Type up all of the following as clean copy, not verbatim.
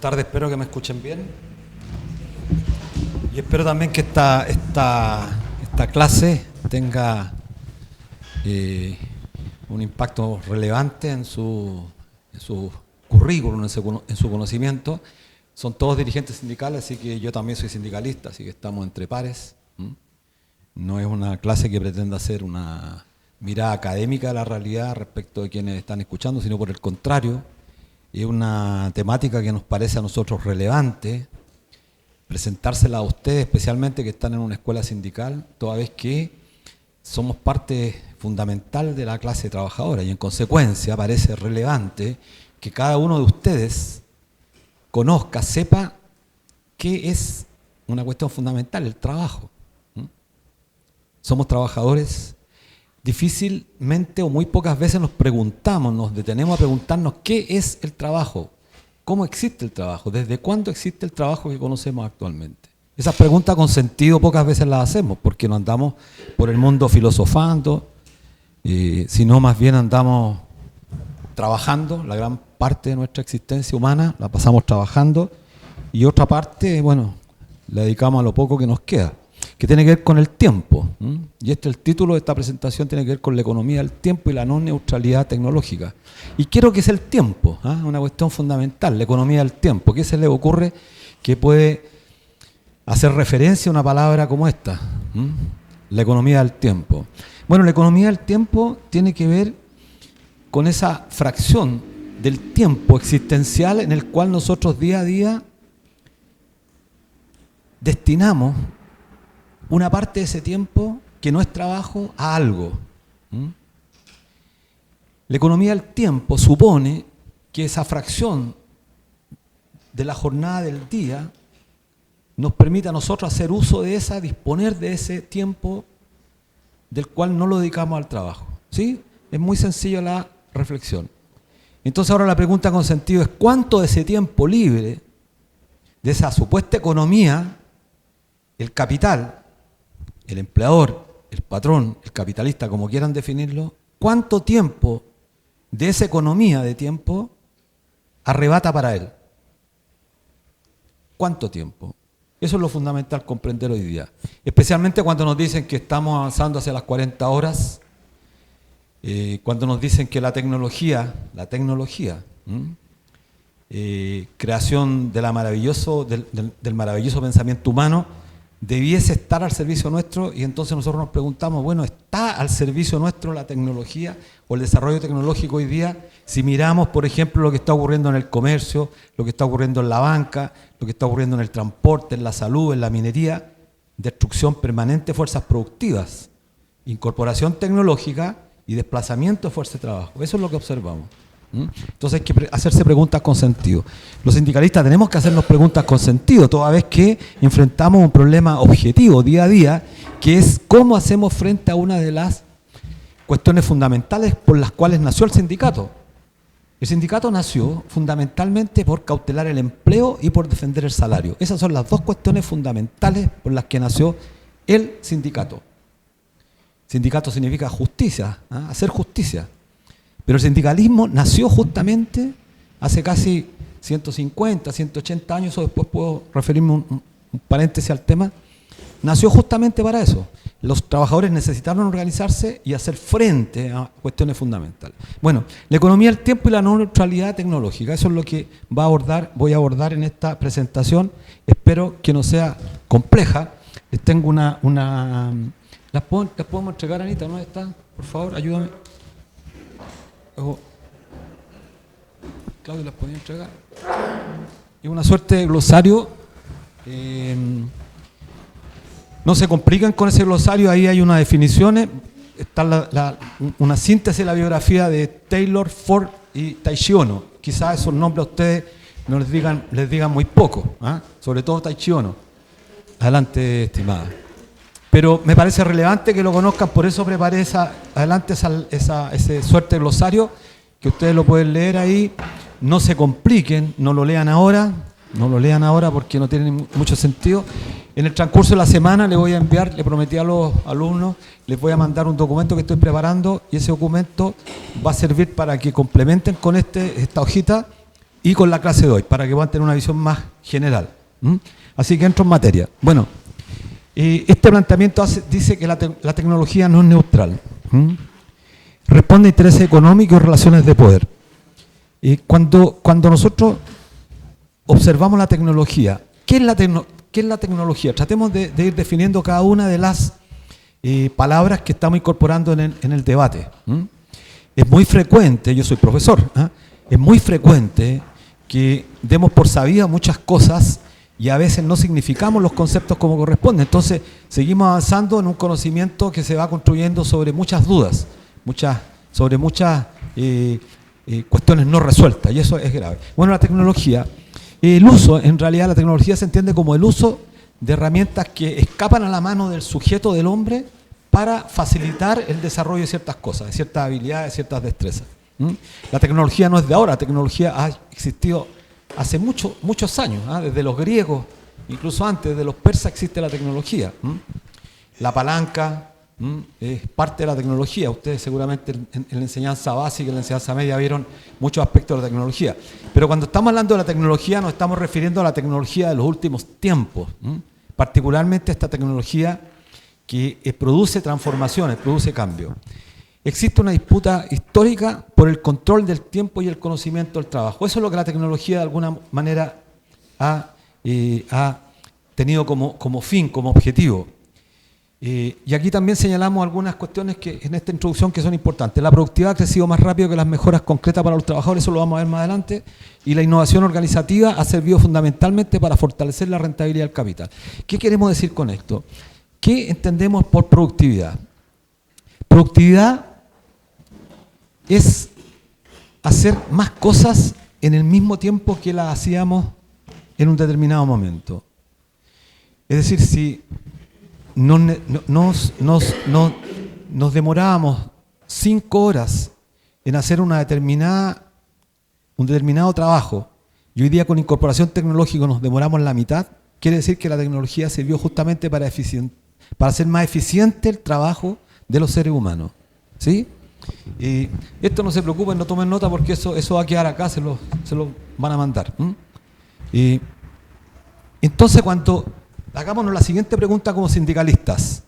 tardes, espero que me escuchen bien. Y espero también que esta clase tenga un impacto relevante en su currículum, en su conocimiento. Son todos dirigentes sindicales, así que yo también soy sindicalista, así que estamos entre pares. No es una clase que pretenda hacer una mirada académica de la realidad respecto de quienes están escuchando, sino por el contrario, es una temática que nos parece a nosotros relevante, presentársela a ustedes, especialmente que están en una escuela sindical, toda vez que somos parte fundamental de la clase trabajadora y en consecuencia parece relevante que cada uno de ustedes conozca, sepa qué es una cuestión fundamental, el trabajo. Somos trabajadores. Difícilmente o muy pocas veces nos detenemos a preguntarnos qué es el trabajo, cómo existe el trabajo, desde cuándo existe el trabajo que conocemos actualmente. Esas preguntas con sentido pocas veces las hacemos porque no andamos por el mundo filosofando, sino más bien andamos trabajando. La gran parte de nuestra existencia humana la pasamos trabajando y otra parte, bueno, la dedicamos a lo poco que nos queda, que tiene que ver con el tiempo. Y el título de esta presentación tiene que ver con la economía del tiempo y la no neutralidad tecnológica. Y quiero que es el tiempo, una cuestión fundamental, la economía del tiempo. ¿Qué se le ocurre que puede hacer referencia a una palabra como esta? La economía del tiempo. Bueno, la economía del tiempo tiene que ver con esa fracción del tiempo existencial en el cual nosotros día a día destinamos una parte de ese tiempo que no es trabajo a algo. La economía del tiempo supone que esa fracción de la jornada del día nos permite a nosotros hacer uso de esa, disponer de ese tiempo del cual no lo dedicamos al trabajo. ¿Sí? Es muy sencilla la reflexión. Entonces ahora la pregunta con sentido es ¿cuánto de ese tiempo libre, de esa supuesta economía, el capital, el empleador, el patrón, el capitalista, como quieran definirlo, cuánto tiempo de esa economía de tiempo arrebata para él? ¿Cuánto tiempo? Eso es lo fundamental comprender hoy día. Especialmente cuando nos dicen que estamos avanzando hacia las 40 horas, cuando nos dicen que la tecnología, creación del maravilloso pensamiento humano, debiese estar al servicio nuestro, y entonces nosotros nos preguntamos, bueno, ¿está al servicio nuestro la tecnología o el desarrollo tecnológico hoy día? Si miramos, por ejemplo, lo que está ocurriendo en el comercio, lo que está ocurriendo en la banca, lo que está ocurriendo en el transporte, en la salud, en la minería, destrucción permanente de fuerzas productivas, incorporación tecnológica y desplazamiento de fuerza de trabajo. Eso es lo que observamos. Entonces hay que hacerse preguntas con sentido. Los sindicalistas tenemos que hacernos preguntas con sentido, toda vez que enfrentamos un problema objetivo día a día, que es cómo hacemos frente a una de las cuestiones fundamentales por las cuales nació el sindicato. El sindicato nació fundamentalmente por cautelar el empleo y por defender el salario. Esas son las dos cuestiones fundamentales por las que nació el sindicato. Sindicato significa justicia, hacer justicia. Pero el sindicalismo nació justamente hace casi 150, 180 años, o después puedo referirme un paréntesis al tema, nació justamente para eso. Los trabajadores necesitaron organizarse y hacer frente a cuestiones fundamentales. Bueno, la economía del tiempo y la no neutralidad tecnológica, eso es lo que voy a abordar en esta presentación. Espero que no sea compleja. Les tengo ¿Las podemos entregar, Anita? ¿Dónde está? Por favor, ayúdame. Claudio, ¿las podía entregar? Es una suerte de glosario. No se complican con ese glosario, ahí hay unas definiciones. Está una síntesis de la biografía de Taylor, Ford y Taishi Ohno. Quizás esos nombres a ustedes no les digan muy poco, sobre todo Taishi Ohno. Adelante, estimada. Pero me parece relevante que lo conozcan, por eso preparé ese suerte de glosario, que ustedes lo pueden leer ahí. No se compliquen, no lo lean ahora porque no tiene mucho sentido. En el transcurso de la semana le voy a enviar, le prometí a los alumnos, les voy a mandar un documento que estoy preparando, y ese documento va a servir para que complementen con esta hojita y con la clase de hoy, para que puedan tener una visión más general. Así que entro en materia. Bueno, este planteamiento dice que la tecnología no es neutral. Responde a intereses económicos y relaciones de poder. Cuando nosotros observamos la tecnología, ¿qué es la tecnología? Tratemos de ir definiendo cada una de las palabras que estamos incorporando en el debate. Es muy frecuente, yo soy profesor, es muy frecuente que demos por sabidas muchas cosas y a veces no significamos los conceptos como corresponde. Entonces, seguimos avanzando en un conocimiento que se va construyendo sobre muchas dudas, sobre muchas cuestiones no resueltas, y eso es grave. Bueno, la tecnología, el uso, en realidad la tecnología se entiende como el uso de herramientas que escapan a la mano del sujeto, del hombre, para facilitar el desarrollo de ciertas cosas, de ciertas habilidades, de ciertas destrezas. La tecnología no es de ahora, la tecnología ha existido hace muchos años, desde los griegos, incluso antes de los persas existe la tecnología. La palanca es parte de la tecnología. Ustedes seguramente en la enseñanza básica y en la enseñanza media vieron muchos aspectos de la tecnología. Pero cuando estamos hablando de la tecnología nos estamos refiriendo a la tecnología de los últimos tiempos, particularmente esta tecnología que produce transformaciones, produce cambios. Existe una disputa histórica por el control del tiempo y el conocimiento del trabajo. Eso es lo que la tecnología de alguna manera ha tenido como fin, como objetivo. Y aquí también señalamos algunas cuestiones que en esta introducción que son importantes. La productividad ha crecido más rápido que las mejoras concretas para los trabajadores, eso lo vamos a ver más adelante, y la innovación organizativa ha servido fundamentalmente para fortalecer la rentabilidad del capital. ¿Qué queremos decir con esto? ¿Qué entendemos por productividad? Productividad es hacer más cosas en el mismo tiempo que las hacíamos en un determinado momento. Es decir, si nos demorábamos 5 horas en hacer un determinado trabajo y hoy día con incorporación tecnológica nos demoramos la mitad, quiere decir que la tecnología sirvió justamente para hacer más eficiente el trabajo de los seres humanos. ¿Sí? Y esto no se preocupen, no tomen nota porque eso va a quedar acá, se lo van a mandar. Y entonces cuando hagámonos la siguiente pregunta como sindicalistas: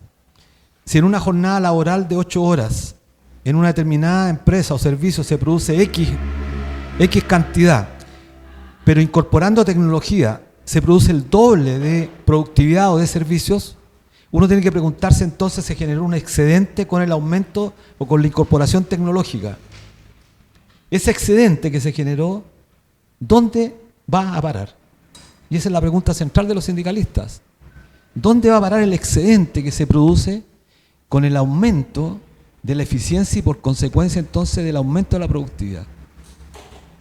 si en una jornada laboral de 8 horas en una determinada empresa o servicio se produce X cantidad, pero incorporando tecnología se produce el doble de productividad o de servicios, uno tiene que preguntarse entonces, ¿se generó un excedente con el aumento o con la incorporación tecnológica? Ese excedente que se generó, ¿dónde va a parar? Y esa es la pregunta central de los sindicalistas. ¿Dónde va a parar el excedente que se produce con el aumento de la eficiencia y por consecuencia entonces del aumento de la productividad?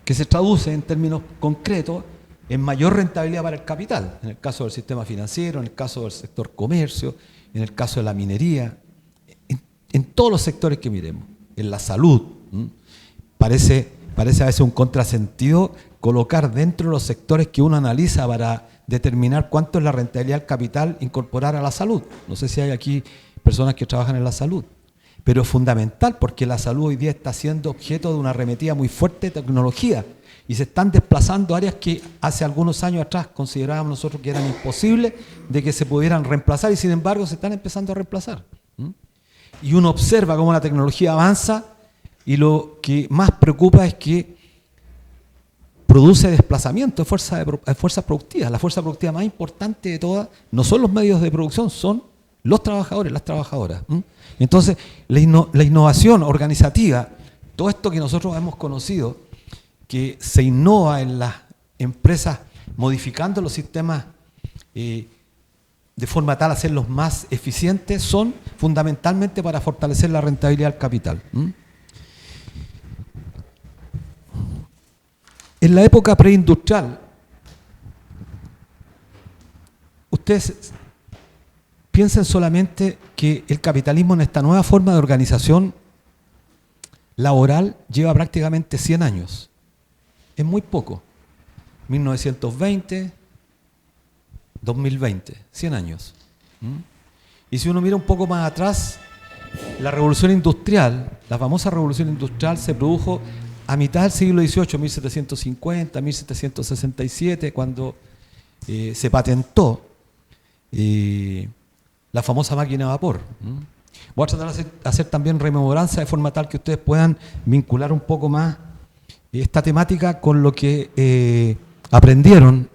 Que se traduce en términos concretos en mayor rentabilidad para el capital, en el caso del sistema financiero, en el caso del sector comercio, en el caso de la minería, en todos los sectores que miremos, en la salud. Parece a veces un contrasentido colocar dentro de los sectores que uno analiza para determinar cuánto es la rentabilidad del capital, incorporar a la salud. No sé si hay aquí personas que trabajan en la salud, pero es fundamental porque la salud hoy día está siendo objeto de una arremetida muy fuerte de tecnología y se están desplazando áreas que hace algunos años atrás considerábamos nosotros que eran imposibles de que se pudieran reemplazar y sin embargo se están empezando a reemplazar. Y uno observa cómo la tecnología avanza y lo que más preocupa es que produce desplazamiento de fuerzas productivas. La fuerza productiva más importante de todas no son los medios de producción, son los trabajadores, las trabajadoras. Entonces, la innovación organizativa, todo esto que nosotros hemos conocido, que se innova en las empresas modificando los sistemas de forma tal a hacerlos más eficientes, son fundamentalmente para fortalecer la rentabilidad del capital. En la época preindustrial, ustedes piensen solamente que el capitalismo en esta nueva forma de organización laboral lleva prácticamente 100 años. Es muy poco. 1920, 2020, 100 años. Y si uno mira un poco más atrás, la revolución industrial, la famosa revolución industrial se produjo a mitad del siglo XVIII, 1750, 1767, cuando se patentó la famosa máquina de vapor. Voy a tratar de hacer también rememoranza de forma tal que ustedes puedan vincular un poco más esta temática con lo que aprendieron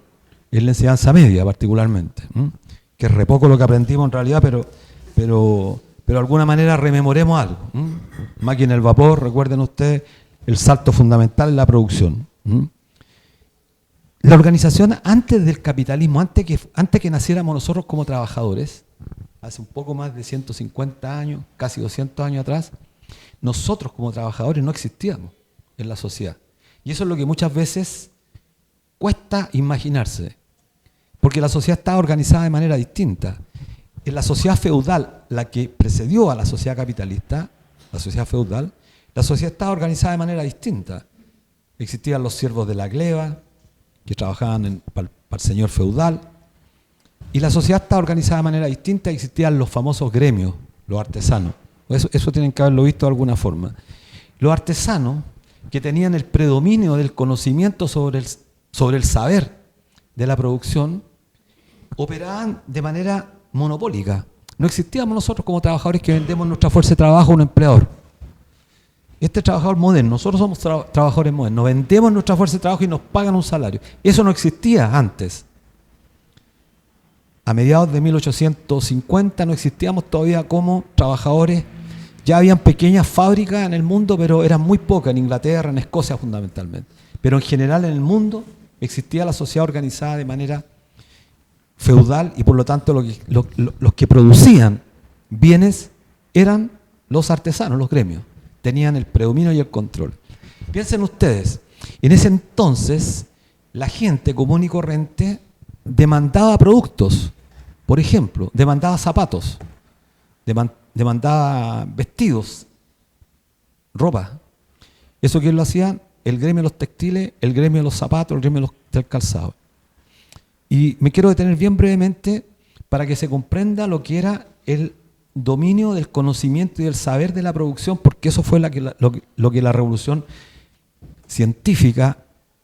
en la enseñanza media particularmente, que es re poco lo que aprendimos en realidad, pero de alguna manera rememoremos algo. Máquina del vapor, recuerden ustedes el salto fundamental en la producción. La organización antes del capitalismo, antes que naciéramos nosotros como trabajadores, hace un poco más de 150 años, casi 200 años atrás, nosotros como trabajadores no existíamos en la sociedad. Y eso es lo que muchas veces cuesta imaginarse, porque la sociedad está organizada de manera distinta. En la sociedad feudal, la que precedió a la sociedad capitalista, la sociedad feudal, la sociedad estaba organizada de manera distinta. Existían los siervos de la gleba, que trabajaban para el señor feudal, y la sociedad estaba organizada de manera distinta. Existían los famosos gremios, los artesanos. Eso tienen que haberlo visto de alguna forma. Los artesanos, que tenían el predominio del conocimiento sobre el saber de la producción, operaban de manera monopólica. No existíamos nosotros como trabajadores que vendemos nuestra fuerza de trabajo a un empleador. Este trabajador moderno, nosotros somos trabajadores modernos, vendemos nuestra fuerza de trabajo y nos pagan un salario. Eso no existía antes. A mediados de 1850 no existíamos todavía como trabajadores. Ya habían pequeñas fábricas en el mundo, pero eran muy pocas, en Inglaterra, en Escocia fundamentalmente. Pero en general en el mundo existía la sociedad organizada de manera feudal y por lo tanto los que producían bienes eran los artesanos, los gremios. Tenían el predominio y el control. Piensen ustedes, en ese entonces la gente común y corriente demandaba productos, por ejemplo, demandaba zapatos, demandaba vestidos, ropa. ¿Eso quién lo hacían? El gremio de los textiles, el gremio de los zapatos, el gremio del calzado. Y me quiero detener bien brevemente para que se comprenda lo que era el dominio del conocimiento y del saber de la producción, porque eso fue lo que la revolución científica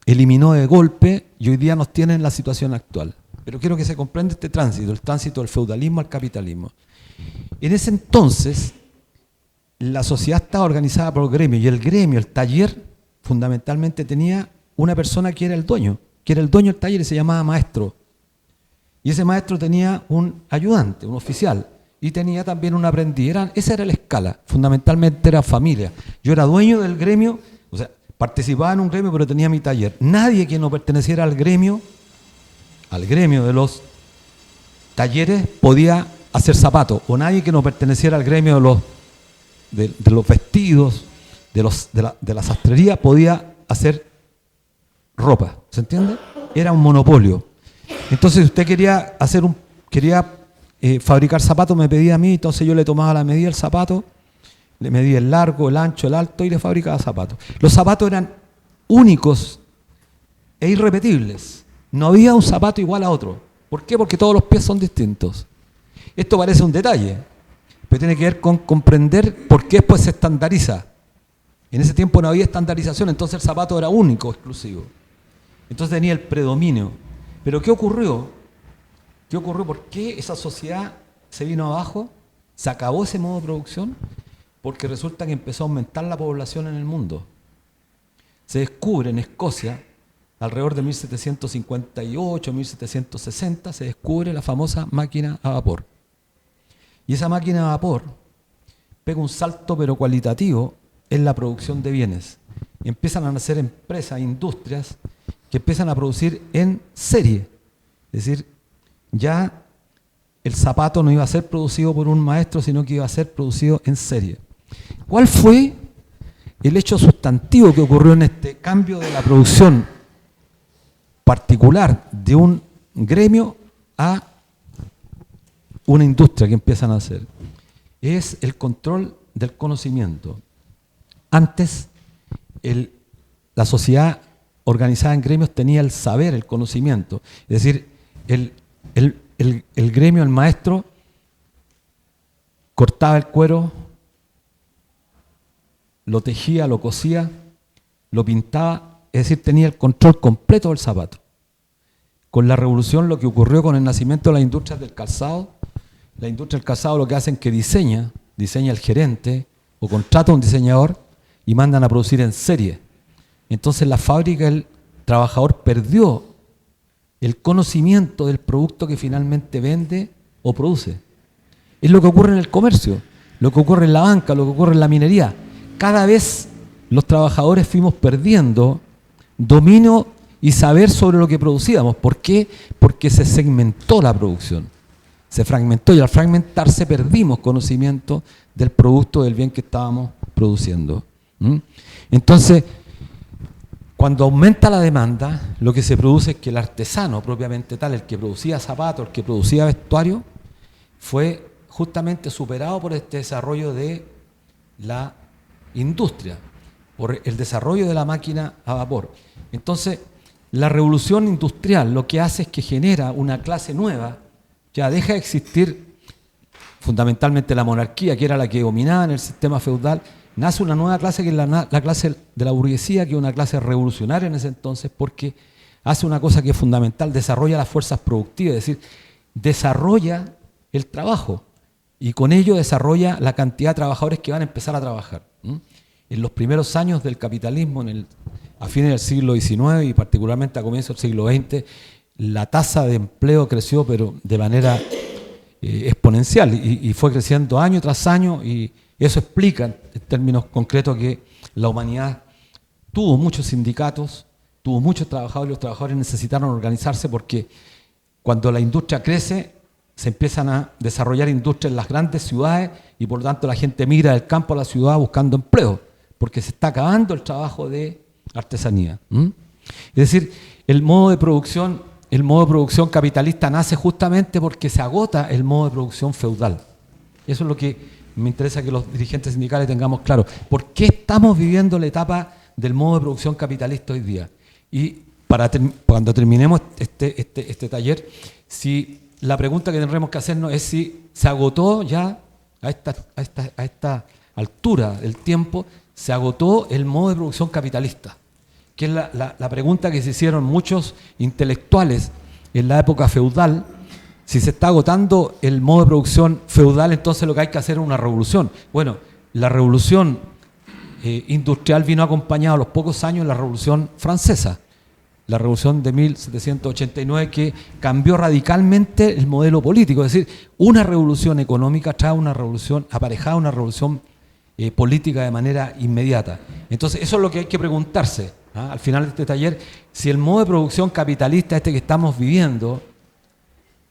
eliminó de golpe y hoy día nos tiene en la situación actual. Pero quiero que se comprenda este tránsito, el tránsito del feudalismo al capitalismo. En ese entonces, la sociedad estaba organizada por gremios y el gremio, el taller, fundamentalmente tenía una persona que era el dueño del taller y se llamaba maestro. Y ese maestro tenía un ayudante, un oficial, y tenía también un aprendiz. Esa era la escala, fundamentalmente era familia. Yo era dueño del gremio, o sea, participaba en un gremio, pero tenía mi taller. Nadie que no perteneciera al gremio de los talleres podía hacer zapatos, o nadie que no perteneciera al gremio de los vestidos, de la sastrería, podía hacer ropa. ¿Se entiende? Era un monopolio. Entonces, si usted quería fabricar zapatos, me pedía a mí, entonces yo le tomaba la medida del zapato, le medía el largo, el ancho, el alto y le fabricaba zapatos. Los zapatos eran únicos e irrepetibles. No había un zapato igual a otro. ¿Por qué? Porque todos los pies son distintos. Esto parece un detalle, pero tiene que ver con comprender por qué después se estandariza. En ese tiempo no había estandarización, entonces el zapato era único, exclusivo. Entonces tenía el predominio. Pero ¿qué ocurrió? ¿Por qué esa sociedad se vino abajo? ¿Se acabó ese modo de producción? Porque resulta que empezó a aumentar la población en el mundo. Se descubre en Escocia, alrededor de 1758, 1760, se descubre la famosa máquina a vapor. Y esa máquina a vapor pega un salto pero cualitativo en la producción de bienes. Y empiezan a nacer empresas, industrias, que empiezan a producir en serie. Es decir, ya el zapato no iba a ser producido por un maestro, sino que iba a ser producido en serie. ¿Cuál fue el hecho sustantivo que ocurrió en este cambio de la producción particular de un gremio a una industria que empiezan a hacer? Es el control del conocimiento. Antes, la sociedad organizada en gremios tenía el saber, el conocimiento. Es decir, el gremio, el maestro, cortaba el cuero, lo tejía, lo cosía, lo pintaba, es decir, tenía el control completo del zapato. Con la revolución, lo que ocurrió con el nacimiento de las industrias del calzado, la industria del calzado lo que hacen es que diseña el gerente o contrata a un diseñador y mandan a producir en serie. Entonces la fábrica, el trabajador perdió el conocimiento del producto que finalmente vende o produce. Es lo que ocurre en el comercio, lo que ocurre en la banca, lo que ocurre en la minería. Cada vez los trabajadores fuimos perdiendo dominio y saber sobre lo que producíamos. ¿Por qué? Porque se segmentó la producción, se fragmentó y al fragmentarse perdimos conocimiento del producto, del bien que estábamos produciendo. Entonces, cuando aumenta la demanda, lo que se produce es que el artesano propiamente tal, el que producía zapatos, el que producía vestuario, fue justamente superado por este desarrollo de la industria, por el desarrollo de la máquina a vapor. Entonces, la revolución industrial lo que hace es que genera una clase nueva, ya deja de existir fundamentalmente la monarquía, que era la que dominaba en el sistema feudal, nace una nueva clase que es la clase de la burguesía, que es una clase revolucionaria en ese entonces, porque hace una cosa que es fundamental, desarrolla las fuerzas productivas, es decir, desarrolla el trabajo y con ello desarrolla la cantidad de trabajadores que van a empezar a trabajar. En los primeros años del capitalismo, a fines del siglo XIX y particularmente a comienzos del siglo XX, la tasa de empleo creció pero de manera exponencial y fue creciendo año tras año y eso explica en términos concretos que la humanidad tuvo muchos sindicatos, tuvo muchos trabajadores y los trabajadores necesitaron organizarse porque cuando la industria crece se empiezan a desarrollar industrias en las grandes ciudades y por lo tanto la gente migra del campo a la ciudad buscando empleo porque se está acabando el trabajo de artesanía. Es decir, el modo de producción capitalista nace justamente porque se agota el modo de producción feudal. Eso es lo que me interesa que los dirigentes sindicales tengamos claro. ¿Por qué estamos viviendo la etapa del modo de producción capitalista hoy día? Y cuando terminemos este taller, si la pregunta que tendremos que hacernos es si se agotó ya a esta altura del tiempo, se agotó el modo de producción capitalista, que es la pregunta que se hicieron muchos intelectuales en la época feudal. Si se está agotando el modo de producción feudal, entonces lo que hay que hacer es una revolución. Bueno, la revolución industrial vino acompañada a los pocos años de la revolución francesa, la revolución de 1789, que cambió radicalmente el modelo político. Es decir, una revolución económica trae una revolución aparejada, una revolución política de manera inmediata. Entonces, eso es lo que hay que preguntarse al final de este taller, si el modo de producción capitalista que estamos viviendo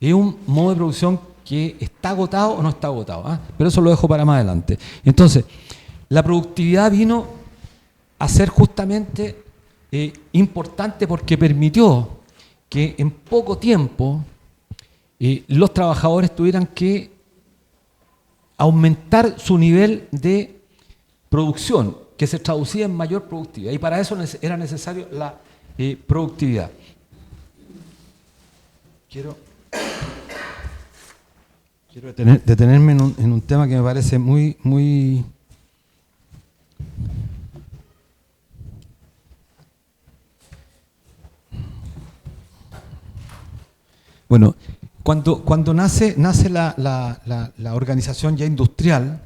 es un modo de producción que está agotado o no está agotado. Pero eso lo dejo para más adelante. Entonces, la productividad vino a ser justamente importante porque permitió que en poco tiempo los trabajadores tuvieran que aumentar su nivel de producción, que se traducía en mayor productividad. Y para eso era necesario la productividad. Quiero detenerme en un tema que me parece muy bueno, cuando nace la organización ya industrial,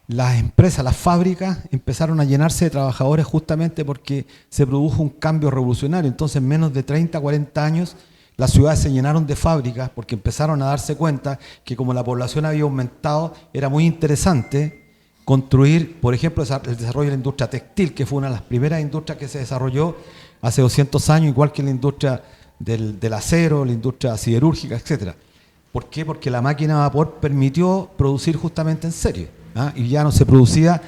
las empresas, las fábricas empezaron a llenarse de trabajadores justamente porque se produjo un cambio revolucionario. Entonces, en menos de 30, 40 años, las ciudades se llenaron de fábricas porque empezaron a darse cuenta que como la población había aumentado, era muy interesante construir, por ejemplo, el desarrollo de la industria textil, que fue una de las primeras industrias que se desarrolló hace 200 años, igual que la industria del acero, la industria siderúrgica, etc. ¿Por qué? Porque la máquina a vapor permitió producir justamente en serie, y ya no se producía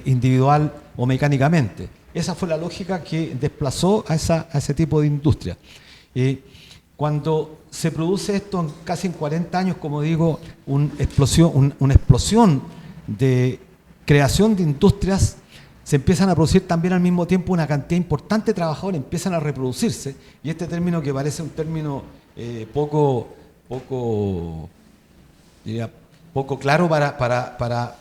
individual o mecánicamente. Esa fue la lógica que desplazó a ese tipo de industria. Cuando se produce esto casi en 40 años, como digo, una explosión de creación de industrias, se empiezan a producir también al mismo tiempo una cantidad importante de trabajadores, empiezan a reproducirse, y este término que parece un término poco claro para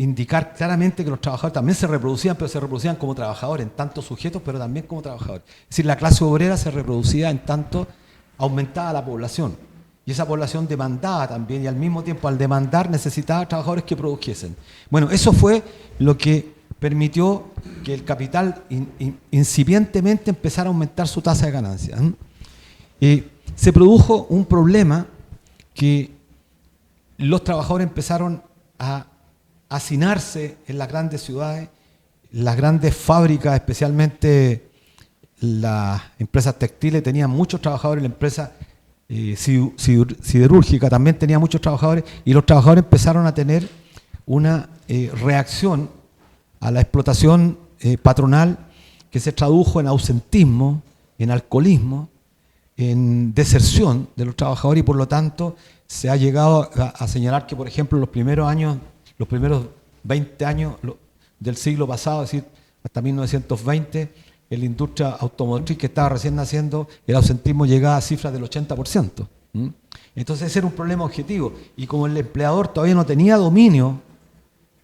indicar claramente que los trabajadores también se reproducían, pero se reproducían como trabajadores, en tanto sujetos, pero también como trabajadores. Es decir, la clase obrera se reproducía en tanto aumentaba la población. Y esa población demandaba también, y al mismo tiempo al demandar necesitaba trabajadores que produjesen. Bueno, eso fue lo que permitió que el capital incipientemente empezara a aumentar su tasa de ganancia. Se produjo un problema que los trabajadores empezaron a hacinarse en las grandes ciudades, las grandes fábricas, especialmente las empresas textiles, tenían muchos trabajadores, la empresa siderúrgica también tenía muchos trabajadores, y los trabajadores empezaron a tener una reacción a la explotación patronal que se tradujo en ausentismo, en alcoholismo, en deserción de los trabajadores, y por lo tanto se ha llegado a señalar que, por ejemplo, los primeros 20 años del siglo pasado, es decir, hasta 1920, en la industria automotriz que estaba recién naciendo, el ausentismo llegaba a cifras del 80%. Entonces ese era un problema objetivo, y como el empleador todavía no tenía dominio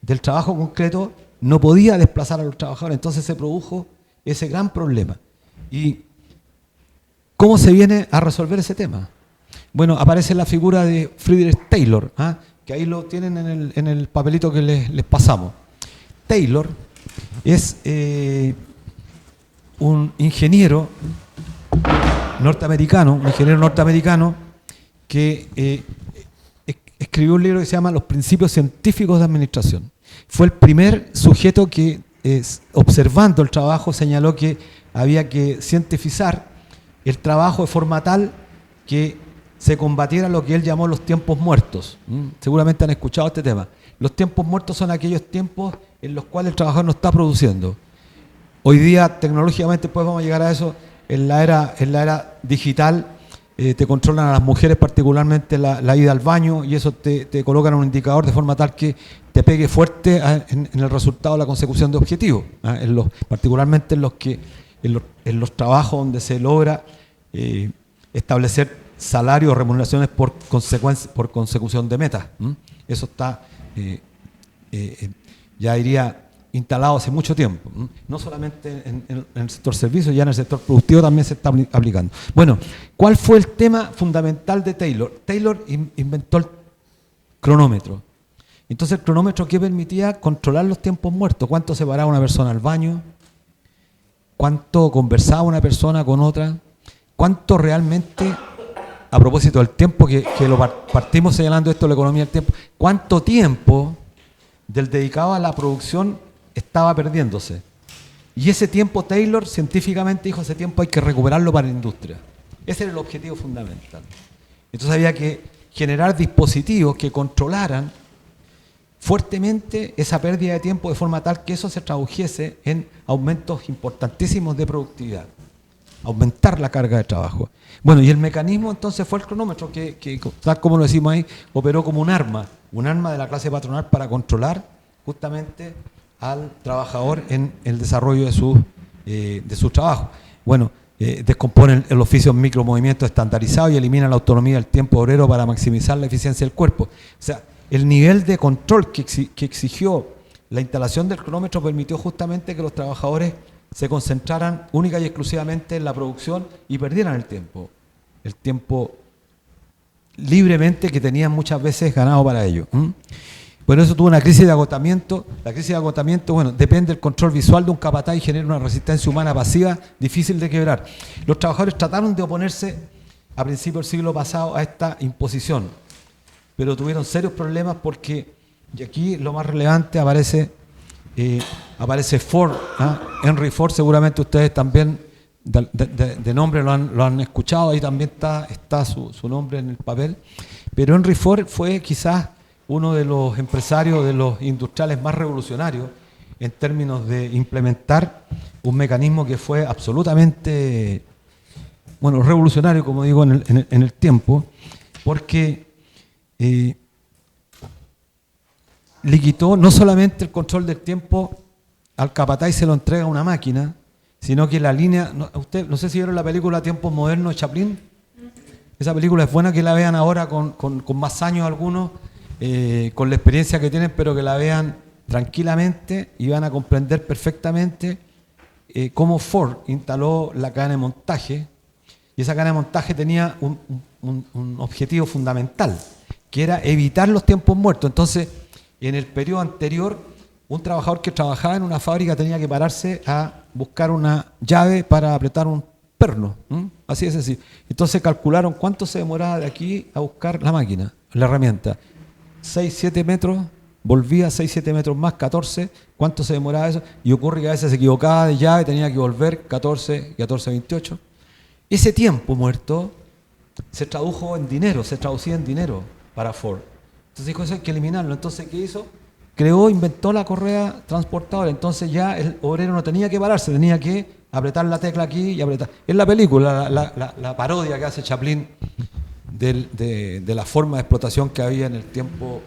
del trabajo concreto, no podía desplazar a los trabajadores, entonces se produjo ese gran problema. ¿Y cómo se viene a resolver ese tema? Bueno, aparece la figura de Friedrich Taylor, que ahí lo tienen en el papelito que les pasamos. Taylor es un ingeniero norteamericano, que escribió un libro que se llama Los Principios Científicos de Administración. Fue el primer sujeto que, observando el trabajo, señaló que había que cientificar el trabajo de forma tal que se combatiera lo que él llamó los tiempos muertos. Seguramente han escuchado este tema. Los tiempos muertos son aquellos tiempos en los cuales el trabajador no está produciendo. Hoy día, tecnológicamente, pues vamos a llegar a eso, en la era digital, te controlan a las mujeres particularmente la ida al baño, y eso te colocan un indicador de forma tal que te pegue fuerte en el resultado de la consecución de objetivos, particularmente en los trabajos donde se logra establecer salarios o remuneraciones por consecución de metas. Eso está, ya diría, instalado hace mucho tiempo. No solamente en el sector servicios, ya en el sector productivo también se está aplicando. Bueno, ¿cuál fue el tema fundamental de Taylor? Taylor inventó el cronómetro. Entonces, el cronómetro, ¿qué permitía? Controlar los tiempos muertos. ¿Cuánto se paraba una persona al baño? ¿Cuánto conversaba una persona con otra? ¿Cuánto realmente, a propósito del tiempo, que lo partimos señalando esto de la economía del tiempo, cuánto tiempo del dedicado a la producción estaba perdiéndose? Y ese tiempo, Taylor científicamente dijo, ese tiempo hay que recuperarlo para la industria. Ese era el objetivo fundamental. Entonces había que generar dispositivos que controlaran fuertemente esa pérdida de tiempo de forma tal que eso se tradujese en aumentos importantísimos de productividad, aumentar la carga de trabajo. Bueno, y el mecanismo entonces fue el cronómetro que tal como lo decimos ahí, operó como un arma de la clase patronal para controlar justamente al trabajador en el desarrollo de su trabajo. Bueno, descomponen el oficio en micromovimientos estandarizados y eliminan la autonomía del tiempo obrero para maximizar la eficiencia del cuerpo. O sea, el nivel de control que exigió la instalación del cronómetro permitió justamente que los trabajadores se concentraran única y exclusivamente en la producción y perdieran el tiempo libremente que tenían muchas veces ganado para ello. Bueno, eso tuvo una crisis de agotamiento. La crisis de agotamiento, bueno, depende del control visual de un capataz y genera una resistencia humana pasiva difícil de quebrar. Los trabajadores trataron de oponerse a principios del siglo pasado a esta imposición, pero tuvieron serios problemas porque, y aquí lo más relevante, aparece Ford, Henry Ford, seguramente ustedes también de nombre lo han escuchado, ahí también está su nombre en el papel, pero Henry Ford fue quizás uno de los empresarios, de los industriales más revolucionarios en términos de implementar un mecanismo que fue absolutamente, bueno, revolucionario, como digo, en el tiempo, porque le quitó no solamente el control del tiempo al capataz y se lo entrega a una máquina, sino que la línea, usted no sé si vieron la película Tiempos Modernos de Chaplin. Esa película es buena que la vean ahora con más años algunos, con la experiencia que tienen, pero que la vean tranquilamente y van a comprender perfectamente cómo Ford instaló la cadena de montaje, y esa cadena de montaje tenía un objetivo fundamental, que era evitar los tiempos muertos. Entonces, en el periodo anterior, un trabajador que trabajaba en una fábrica tenía que pararse a buscar una llave para apretar un perno, así es decir. Entonces calcularon cuánto se demoraba de aquí a buscar la máquina, la herramienta. 6, 7 metros, volvía 6, 7 metros más, 14, ¿cuánto se demoraba eso? Y ocurre que a veces se equivocaba de llave, tenía que volver 14, 14, 28. Ese tiempo muerto se tradujo en dinero, se traducía en dinero para Ford. Entonces dijo, eso hay que eliminarlo. Entonces, ¿qué hizo? Inventó la correa transportadora. Entonces ya el obrero no tenía que pararse, tenía que apretar la tecla aquí y apretar. Es la película, la parodia que hace Chaplin de la forma de explotación que había en el tiempo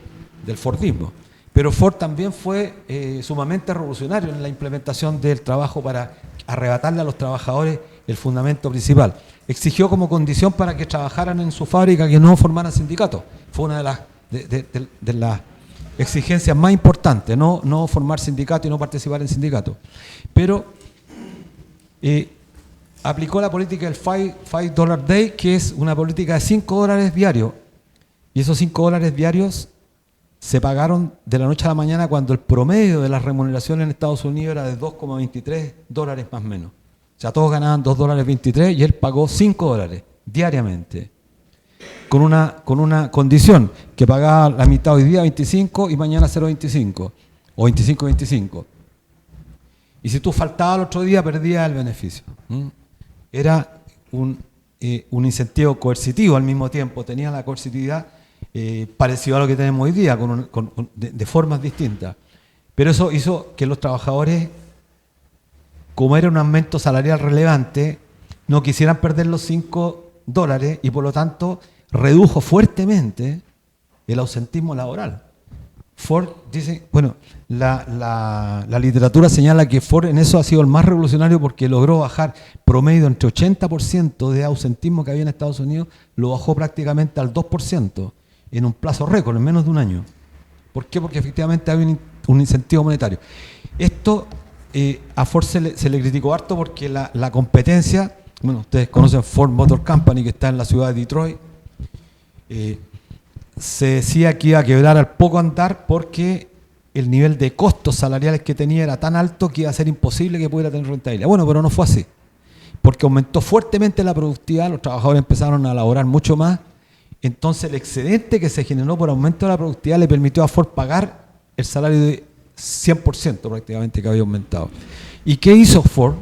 del Fordismo. Pero Ford también fue sumamente revolucionario en la implementación del trabajo para arrebatarle a los trabajadores el fundamento principal. Exigió como condición para que trabajaran en su fábrica que no formaran sindicatos. Fue una de las exigencias más importantes, no formar sindicato y no participar en sindicatos. Pero aplicó la política del $5 Day, que es una política de $5 diarios. Y esos $5 diarios se pagaron de la noche a la mañana, cuando el promedio de las remuneraciones en Estados Unidos era de $2,23 más o menos. O sea, todos ganaban $2,23 y él pagó $5 diariamente. Con una condición, que pagaba la mitad hoy día 25 y mañana 0,25 o 25,25. Y si tú faltabas el otro día, perdías el beneficio. Era un incentivo coercitivo al mismo tiempo, tenía la coercitividad parecido a lo que tenemos hoy día, de formas distintas. Pero eso hizo que los trabajadores, como era un aumento salarial relevante, no quisieran perder los $5 y por lo tanto redujo fuertemente el ausentismo laboral. Ford dice, bueno, la literatura señala que Ford en eso ha sido el más revolucionario, porque logró bajar promedio entre 80% de ausentismo que había en Estados Unidos, lo bajó prácticamente al 2% en un plazo récord, en menos de un año. ¿Por qué? Porque efectivamente había un incentivo monetario. Esto a Ford se le criticó harto porque la competencia, bueno, ustedes conocen Ford Motor Company, que está en la ciudad de Detroit, se decía que iba a quebrar al poco andar porque el nivel de costos salariales que tenía era tan alto que iba a ser imposible que pudiera tener rentabilidad. Bueno, pero no fue así, porque aumentó fuertemente la productividad, los trabajadores empezaron a laborar mucho más, entonces el excedente que se generó por aumento de la productividad le permitió a Ford pagar el salario de 100% prácticamente que había aumentado. ¿Y qué hizo Ford?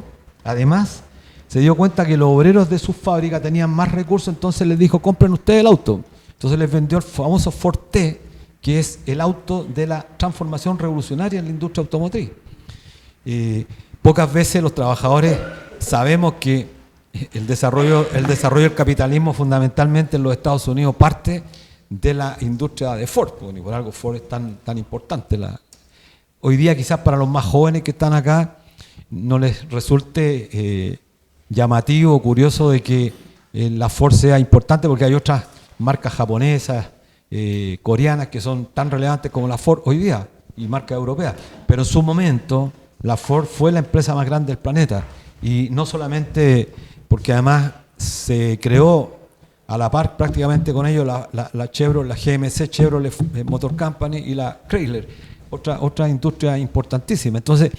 Además, se dio cuenta que los obreros de sus fábricas tenían más recursos, entonces les dijo, compren ustedes el auto. Entonces les vendió el famoso Ford T, que es el auto de la transformación revolucionaria en la industria automotriz. Pocas veces los trabajadores sabemos que el desarrollo del capitalismo fundamentalmente en los Estados Unidos parte de la industria de Ford, y por algo Ford es tan importante. Hoy día quizás para los más jóvenes que están acá no les resulte llamativo o curioso de que la Ford sea importante, porque hay otras marcas japonesas, coreanas, que son tan relevantes como la Ford hoy día, y marcas europeas. Pero en su momento la Ford fue la empresa más grande del planeta, y no solamente porque además se creó a la par prácticamente con ellos la Chevrolet, la GMC Chevrolet Motor Company y la Chrysler, otra industria importantísima. Entonces,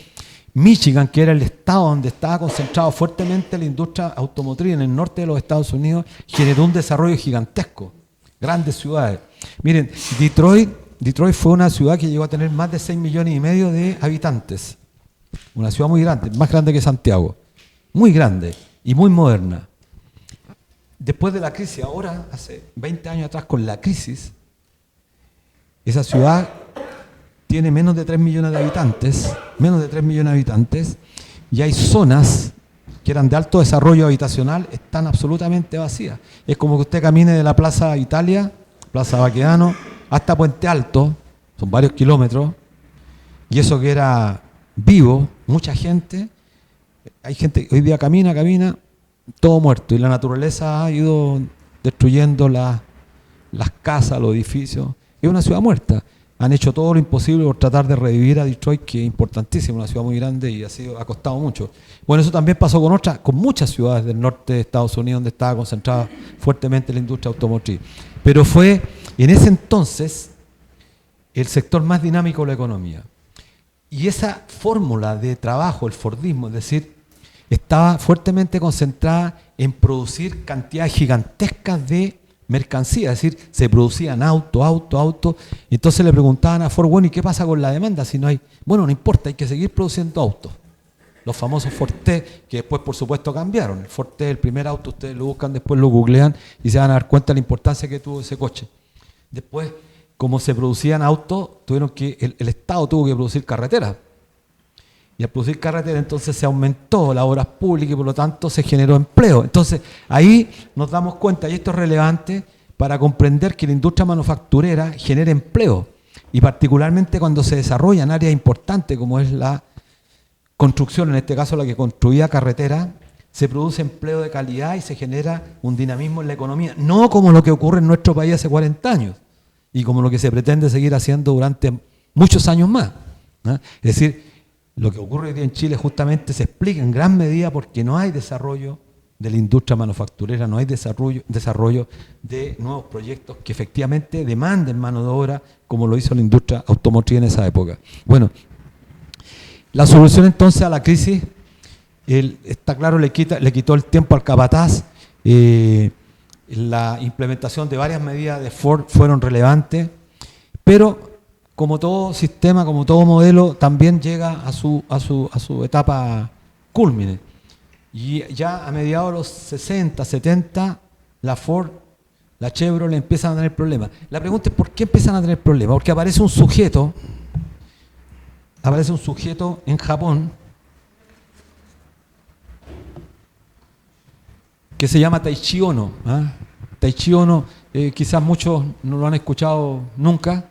Michigan, que era el estado donde estaba concentrado fuertemente la industria automotriz en el norte de los Estados Unidos, generó un desarrollo gigantesco, grandes ciudades. Miren, Detroit fue una ciudad que llegó a tener más de 6,5 millones de habitantes, una ciudad muy grande, más grande que Santiago, muy grande y muy moderna. Después de la crisis, ahora, hace 20 años atrás, con la crisis, esa ciudad tiene menos de 3 millones de habitantes, y hay zonas que eran de alto desarrollo habitacional, están absolutamente vacías. Es como que usted camine de la Plaza Italia, Plaza Baquedano, hasta Puente Alto, son varios kilómetros, y eso que era vivo, mucha gente, hay gente que hoy día camina, todo muerto, y la naturaleza ha ido destruyendo las casas, los edificios. Es una ciudad muerta. han hecho todo lo imposible por tratar de revivir a Detroit, que es importantísimo, una ciudad muy grande y ha costado mucho. Bueno, eso también pasó con muchas ciudades del norte de Estados Unidos, donde estaba concentrada fuertemente la industria automotriz. Pero fue en ese entonces el sector más dinámico de la economía. Y esa fórmula de trabajo, el Fordismo, es decir, estaba fuertemente concentrada en producir cantidades gigantescas de mercancía, es decir, se producían auto. Entonces le preguntaban a Ford, bueno, ¿y qué pasa con la demanda si no hay? Bueno, no importa, hay que seguir produciendo autos. Los famosos Ford T, que después por supuesto cambiaron. El Ford T, el primer auto, ustedes lo buscan, después lo googlean y se van a dar cuenta de la importancia que tuvo ese coche. Después, como se producían autos, el Estado tuvo que producir carreteras. Y al producir carreteras entonces se aumentó las obras públicas y por lo tanto se generó empleo. Entonces ahí nos damos cuenta, y esto es relevante para comprender que la industria manufacturera genera empleo. Y particularmente cuando se desarrolla en áreas importantes como es la construcción, en este caso la que construía carreteras, se produce empleo de calidad y se genera un dinamismo en la economía. No como lo que ocurre en nuestro país hace 40 años y como lo que se pretende seguir haciendo durante muchos años más, ¿no? Es decir, lo que ocurre hoy día en Chile justamente se explica en gran medida porque no hay desarrollo de la industria manufacturera, no hay desarrollo de nuevos proyectos que efectivamente demanden mano de obra como lo hizo la industria automotriz en esa época. Bueno, la solución entonces a la crisis, está claro, le quitó el tiempo al capataz, la implementación de varias medidas de Ford fueron relevantes, pero como todo sistema, como todo modelo, también llega a su etapa cúlmine. Y ya a mediados de los 60, 70, la Ford, la Chevrolet empiezan a tener problemas. La pregunta es ¿por qué empiezan a tener problemas? Porque aparece un sujeto en Japón que se llama Taiichi Ohno. Taiichi Ohno, quizás muchos no lo han escuchado nunca,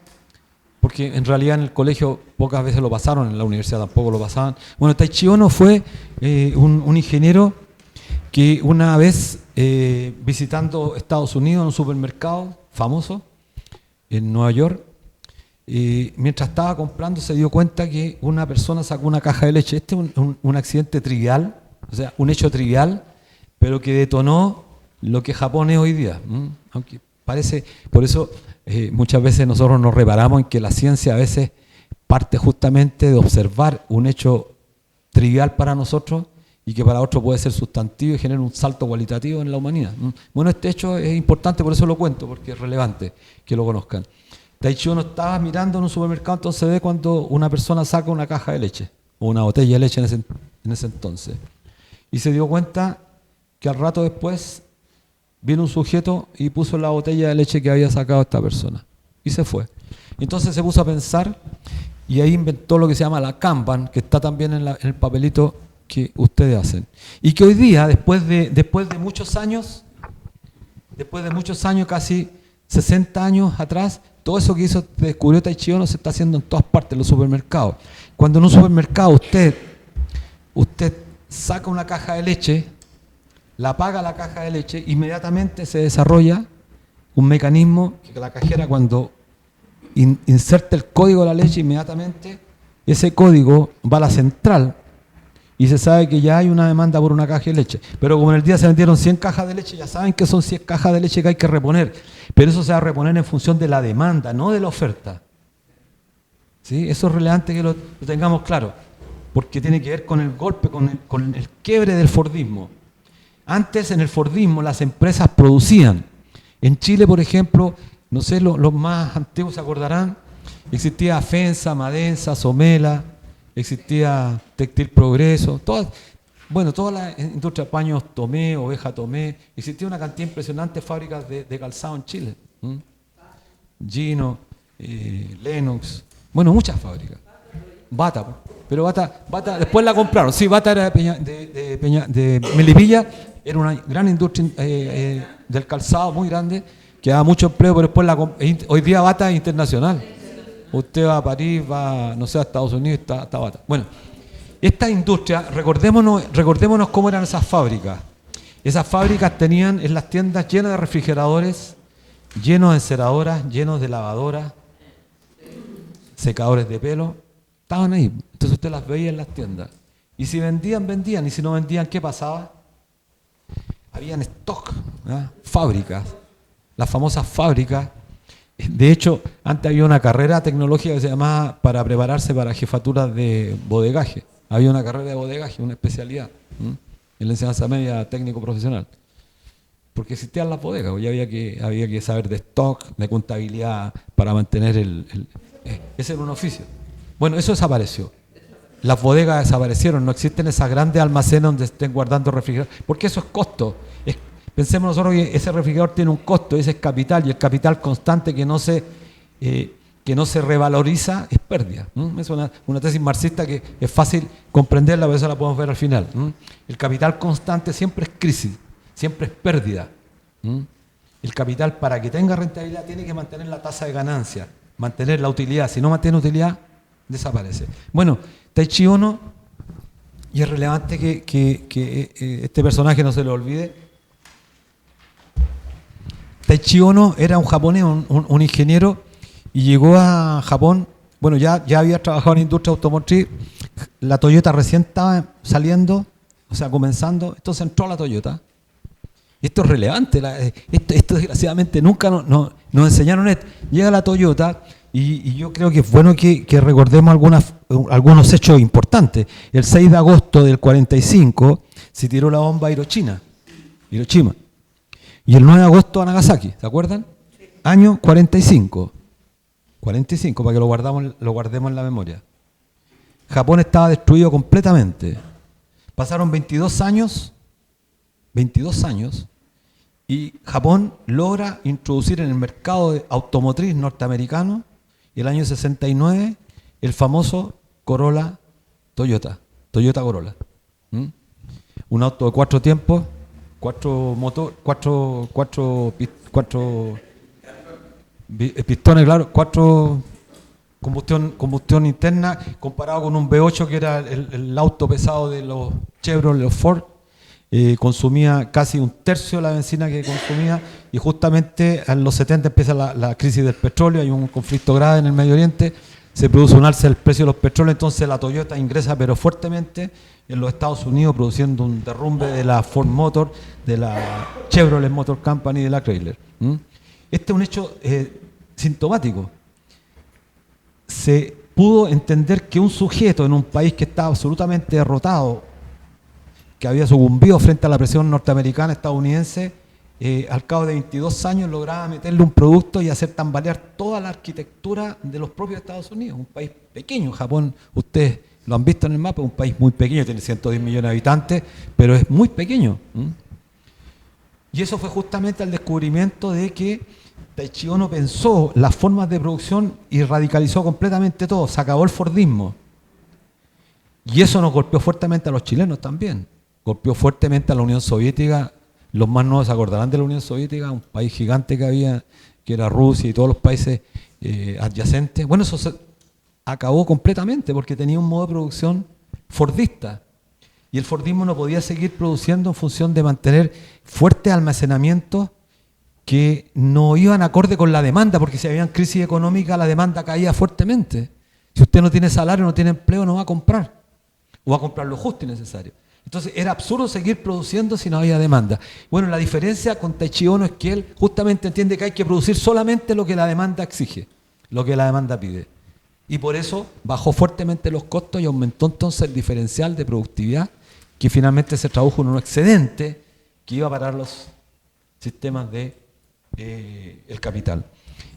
porque en realidad en el colegio pocas veces lo pasaron, en la universidad tampoco lo pasaban. Bueno, Taiichi Ohno fue un ingeniero que una vez visitando Estados Unidos en un supermercado famoso en Nueva York, mientras estaba comprando se dio cuenta que una persona sacó una caja de leche. Este es un accidente trivial, o sea, un hecho trivial, pero que detonó lo que Japón es hoy día. Aunque parece, por eso muchas veces nosotros nos reparamos en que la ciencia a veces parte justamente de observar un hecho trivial para nosotros y que para otros puede ser sustantivo y genera un salto cualitativo en la humanidad. Bueno, este hecho es importante, por eso lo cuento, porque es relevante que lo conozcan. Taiichi Ohno estaba mirando en un supermercado, entonces ve cuando una persona saca una caja de leche, o una botella de leche en ese entonces. Y se dio cuenta que al rato después vino un sujeto y puso la botella de leche que había sacado esta persona. Y se fue. Entonces se puso a pensar y ahí inventó lo que se llama la Kanban, que está también en el papelito que ustedes hacen. Y que hoy día, después de muchos años, casi 60 años atrás, todo eso que descubrió Taiichi Ohno se está haciendo en todas partes, en los supermercados. Cuando en un supermercado usted saca una caja de leche, la paga la caja de leche, inmediatamente se desarrolla un mecanismo que la cajera cuando inserta el código de la leche, inmediatamente ese código va a la central y se sabe que ya hay una demanda por una caja de leche. Pero como en el día se vendieron 100 cajas de leche, ya saben que son 100 cajas de leche que hay que reponer. Pero eso se va a reponer en función de la demanda, no de la oferta. ¿Sí? Eso es relevante que lo tengamos claro, porque tiene que ver con el golpe, con el quiebre del Fordismo. Antes en el Fordismo las empresas producían. En Chile, por ejemplo, no sé, los más antiguos se acordarán, existía FENSA, Madensa, Somela, existía Textil Progreso, toda la industria de paños Tomé, Oveja Tomé, existía una cantidad impresionante de fábricas de calzado en Chile. Gino, Lennox, bueno, muchas fábricas. Bata, pero Bata después la compraron. Sí, Bata era de Melipilla, era una gran industria del calzado muy grande, que daba mucho empleo, pero después hoy día Bata es internacional. Usted va a París, va, no sé, a Estados Unidos, está Bata. Bueno, esta industria, recordémonos cómo eran esas fábricas. Esas fábricas tenían en las tiendas llenas de refrigeradores, llenos de enceradoras, llenos de lavadoras, secadores de pelo, estaban ahí. Entonces usted las veía en las tiendas. Y si vendían, vendían. Y si no vendían, ¿qué pasaba? Habían stock, ¿verdad? Fábricas, las famosas fábricas. De hecho, antes había una carrera tecnológica que se llamaba para prepararse para jefaturas de bodegaje. Había una carrera de bodegaje, una especialidad en la enseñanza media técnico profesional. Porque existían las bodegas, ya había que saber de stock, de contabilidad, para mantener ese era un oficio. Bueno, eso desapareció. Las bodegas desaparecieron, no existen esas grandes almacenes donde estén guardando refrigeradores, porque eso es costo. Pensemos nosotros que ese refrigerador tiene un costo, ese es capital, y el capital constante que no se revaloriza es pérdida. Es una tesis marxista que es fácil comprenderla, por eso la podemos ver al final. El capital constante siempre es crisis, siempre es pérdida. El capital, para que tenga rentabilidad, tiene que mantener la tasa de ganancia, mantener la utilidad. Si no mantiene utilidad, desaparece. Bueno, Taiichi Ohno, y es relevante que este personaje no se lo olvide. Taiichi Ohno era un japonés, un ingeniero, y llegó a Japón. Bueno, ya había trabajado en industria automotriz. La Toyota recién estaba saliendo, o sea, comenzando. Entonces entró a la Toyota. Y esto es relevante. Esto desgraciadamente nunca nos enseñaron esto. Llega la Toyota. Y yo creo que es bueno que recordemos algunos hechos importantes. El 6 de agosto del 45 se tiró la bomba a Hiroshima. Y el 9 de agosto a Nagasaki, ¿se acuerdan? Año 45. 45, para que lo guardemos en la memoria. Japón estaba destruido completamente. Pasaron 22 años, y Japón logra introducir en el mercado automotriz norteamericano, el año 69, el famoso Corolla Toyota Corolla. Un auto de 4 tiempos, 4 pistones, claro, 4 combustión interna, comparado con un V8 que era el auto pesado de los Chevrolet, los Ford. Consumía casi un tercio de la benzina que consumía, y justamente en los 70 empieza la crisis del petróleo, hay un conflicto grave en el Medio Oriente, se produce un alza del precio de los petróleos, entonces la Toyota ingresa pero fuertemente en los Estados Unidos, produciendo un derrumbe de la Ford Motor, de la Chevrolet Motor Company y de la Chrysler. Este es un hecho sintomático. Se pudo entender que un sujeto en un país que estaba absolutamente derrotado, que había sucumbido frente a la presión norteamericana, estadounidense, al cabo de 22 años lograba meterle un producto y hacer tambalear toda la arquitectura de los propios Estados Unidos. Un país pequeño, Japón, ustedes lo han visto en el mapa, es un país muy pequeño, tiene 110 millones de habitantes, pero es muy pequeño. Y eso fue justamente el descubrimiento de que Taiichi Ohno pensó las formas de producción y radicalizó completamente todo, se acabó el Fordismo. Y eso nos golpeó fuertemente a los chilenos también. Golpeó fuertemente a la Unión Soviética. Los más nuevos se acordarán de la Unión Soviética, un país gigante que había, que era Rusia y todos los países adyacentes. Bueno, eso se acabó completamente porque tenía un modo de producción fordista. Y el Fordismo no podía seguir produciendo en función de mantener fuertes almacenamientos que no iban acorde con la demanda, porque si había crisis económica la demanda caía fuertemente. Si usted no tiene salario, no tiene empleo, no va a comprar. O va a comprar lo justo y necesario. Entonces era absurdo seguir produciendo si no había demanda. Bueno, la diferencia con Taiichi Ohno es que él justamente entiende que hay que producir solamente lo que la demanda exige, lo que la demanda pide. Y por eso bajó fuertemente los costos y aumentó entonces el diferencial de productividad, que finalmente se tradujo en un excedente que iba a parar los sistemas de el capital.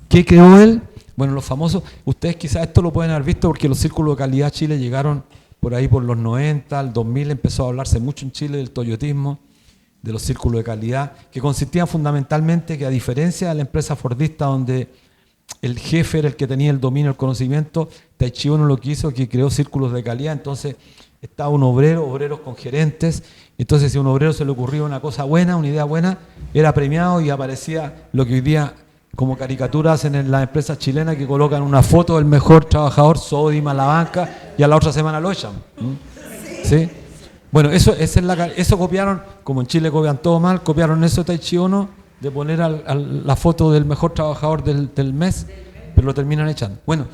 ¿Qué creó él? Bueno, los famosos, ustedes quizás esto lo pueden haber visto porque los círculos de calidad Chile llegaron por ahí por los 90, al 2000 empezó a hablarse mucho en Chile del toyotismo, de los círculos de calidad, que consistían fundamentalmente que, a diferencia de la empresa fordista donde el jefe era el que tenía el dominio, el conocimiento, Taiichi Ohno lo que hizo, que creó círculos de calidad. Entonces estaba un obrero, obreros con gerentes. Entonces si a un obrero se le ocurría una cosa buena, una idea buena, era premiado y aparecía lo que hoy día como caricaturas hacen en las empresas chilenas, que colocan una foto del mejor trabajador, Sodima, la banca, y a la otra semana lo echan. ¿Sí? Bueno, eso copiaron, como en Chile copian todo mal, copiaron eso de Taiichi Ohno, de poner la foto del mejor trabajador del mes, pero lo terminan echando. Bueno,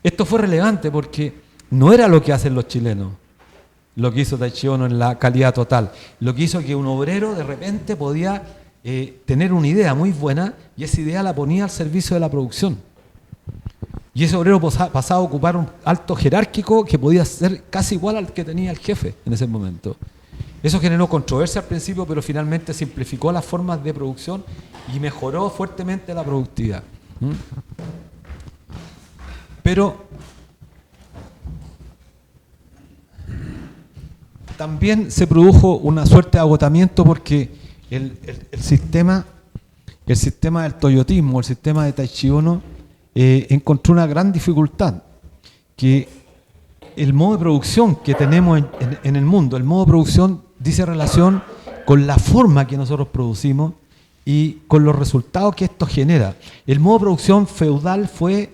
Esto fue relevante porque no era lo que hacen los chilenos, lo que hizo Taichi Ohno en la calidad total. Lo que hizo que un obrero de repente podía tener una idea muy buena y esa idea la ponía al servicio de la producción. Y ese obrero pasaba a ocupar un alto jerárquico que podía ser casi igual al que tenía el jefe en ese momento. Eso generó controversia al principio, pero finalmente simplificó las formas de producción y mejoró fuertemente la productividad. Pero también se produjo una suerte de agotamiento porque el sistema del toyotismo, el sistema de Taichi Ohno, encontró una gran dificultad, que el modo de producción que tenemos en el mundo, el modo de producción dice relación con la forma que nosotros producimos y con los resultados que esto genera. El modo de producción feudal fue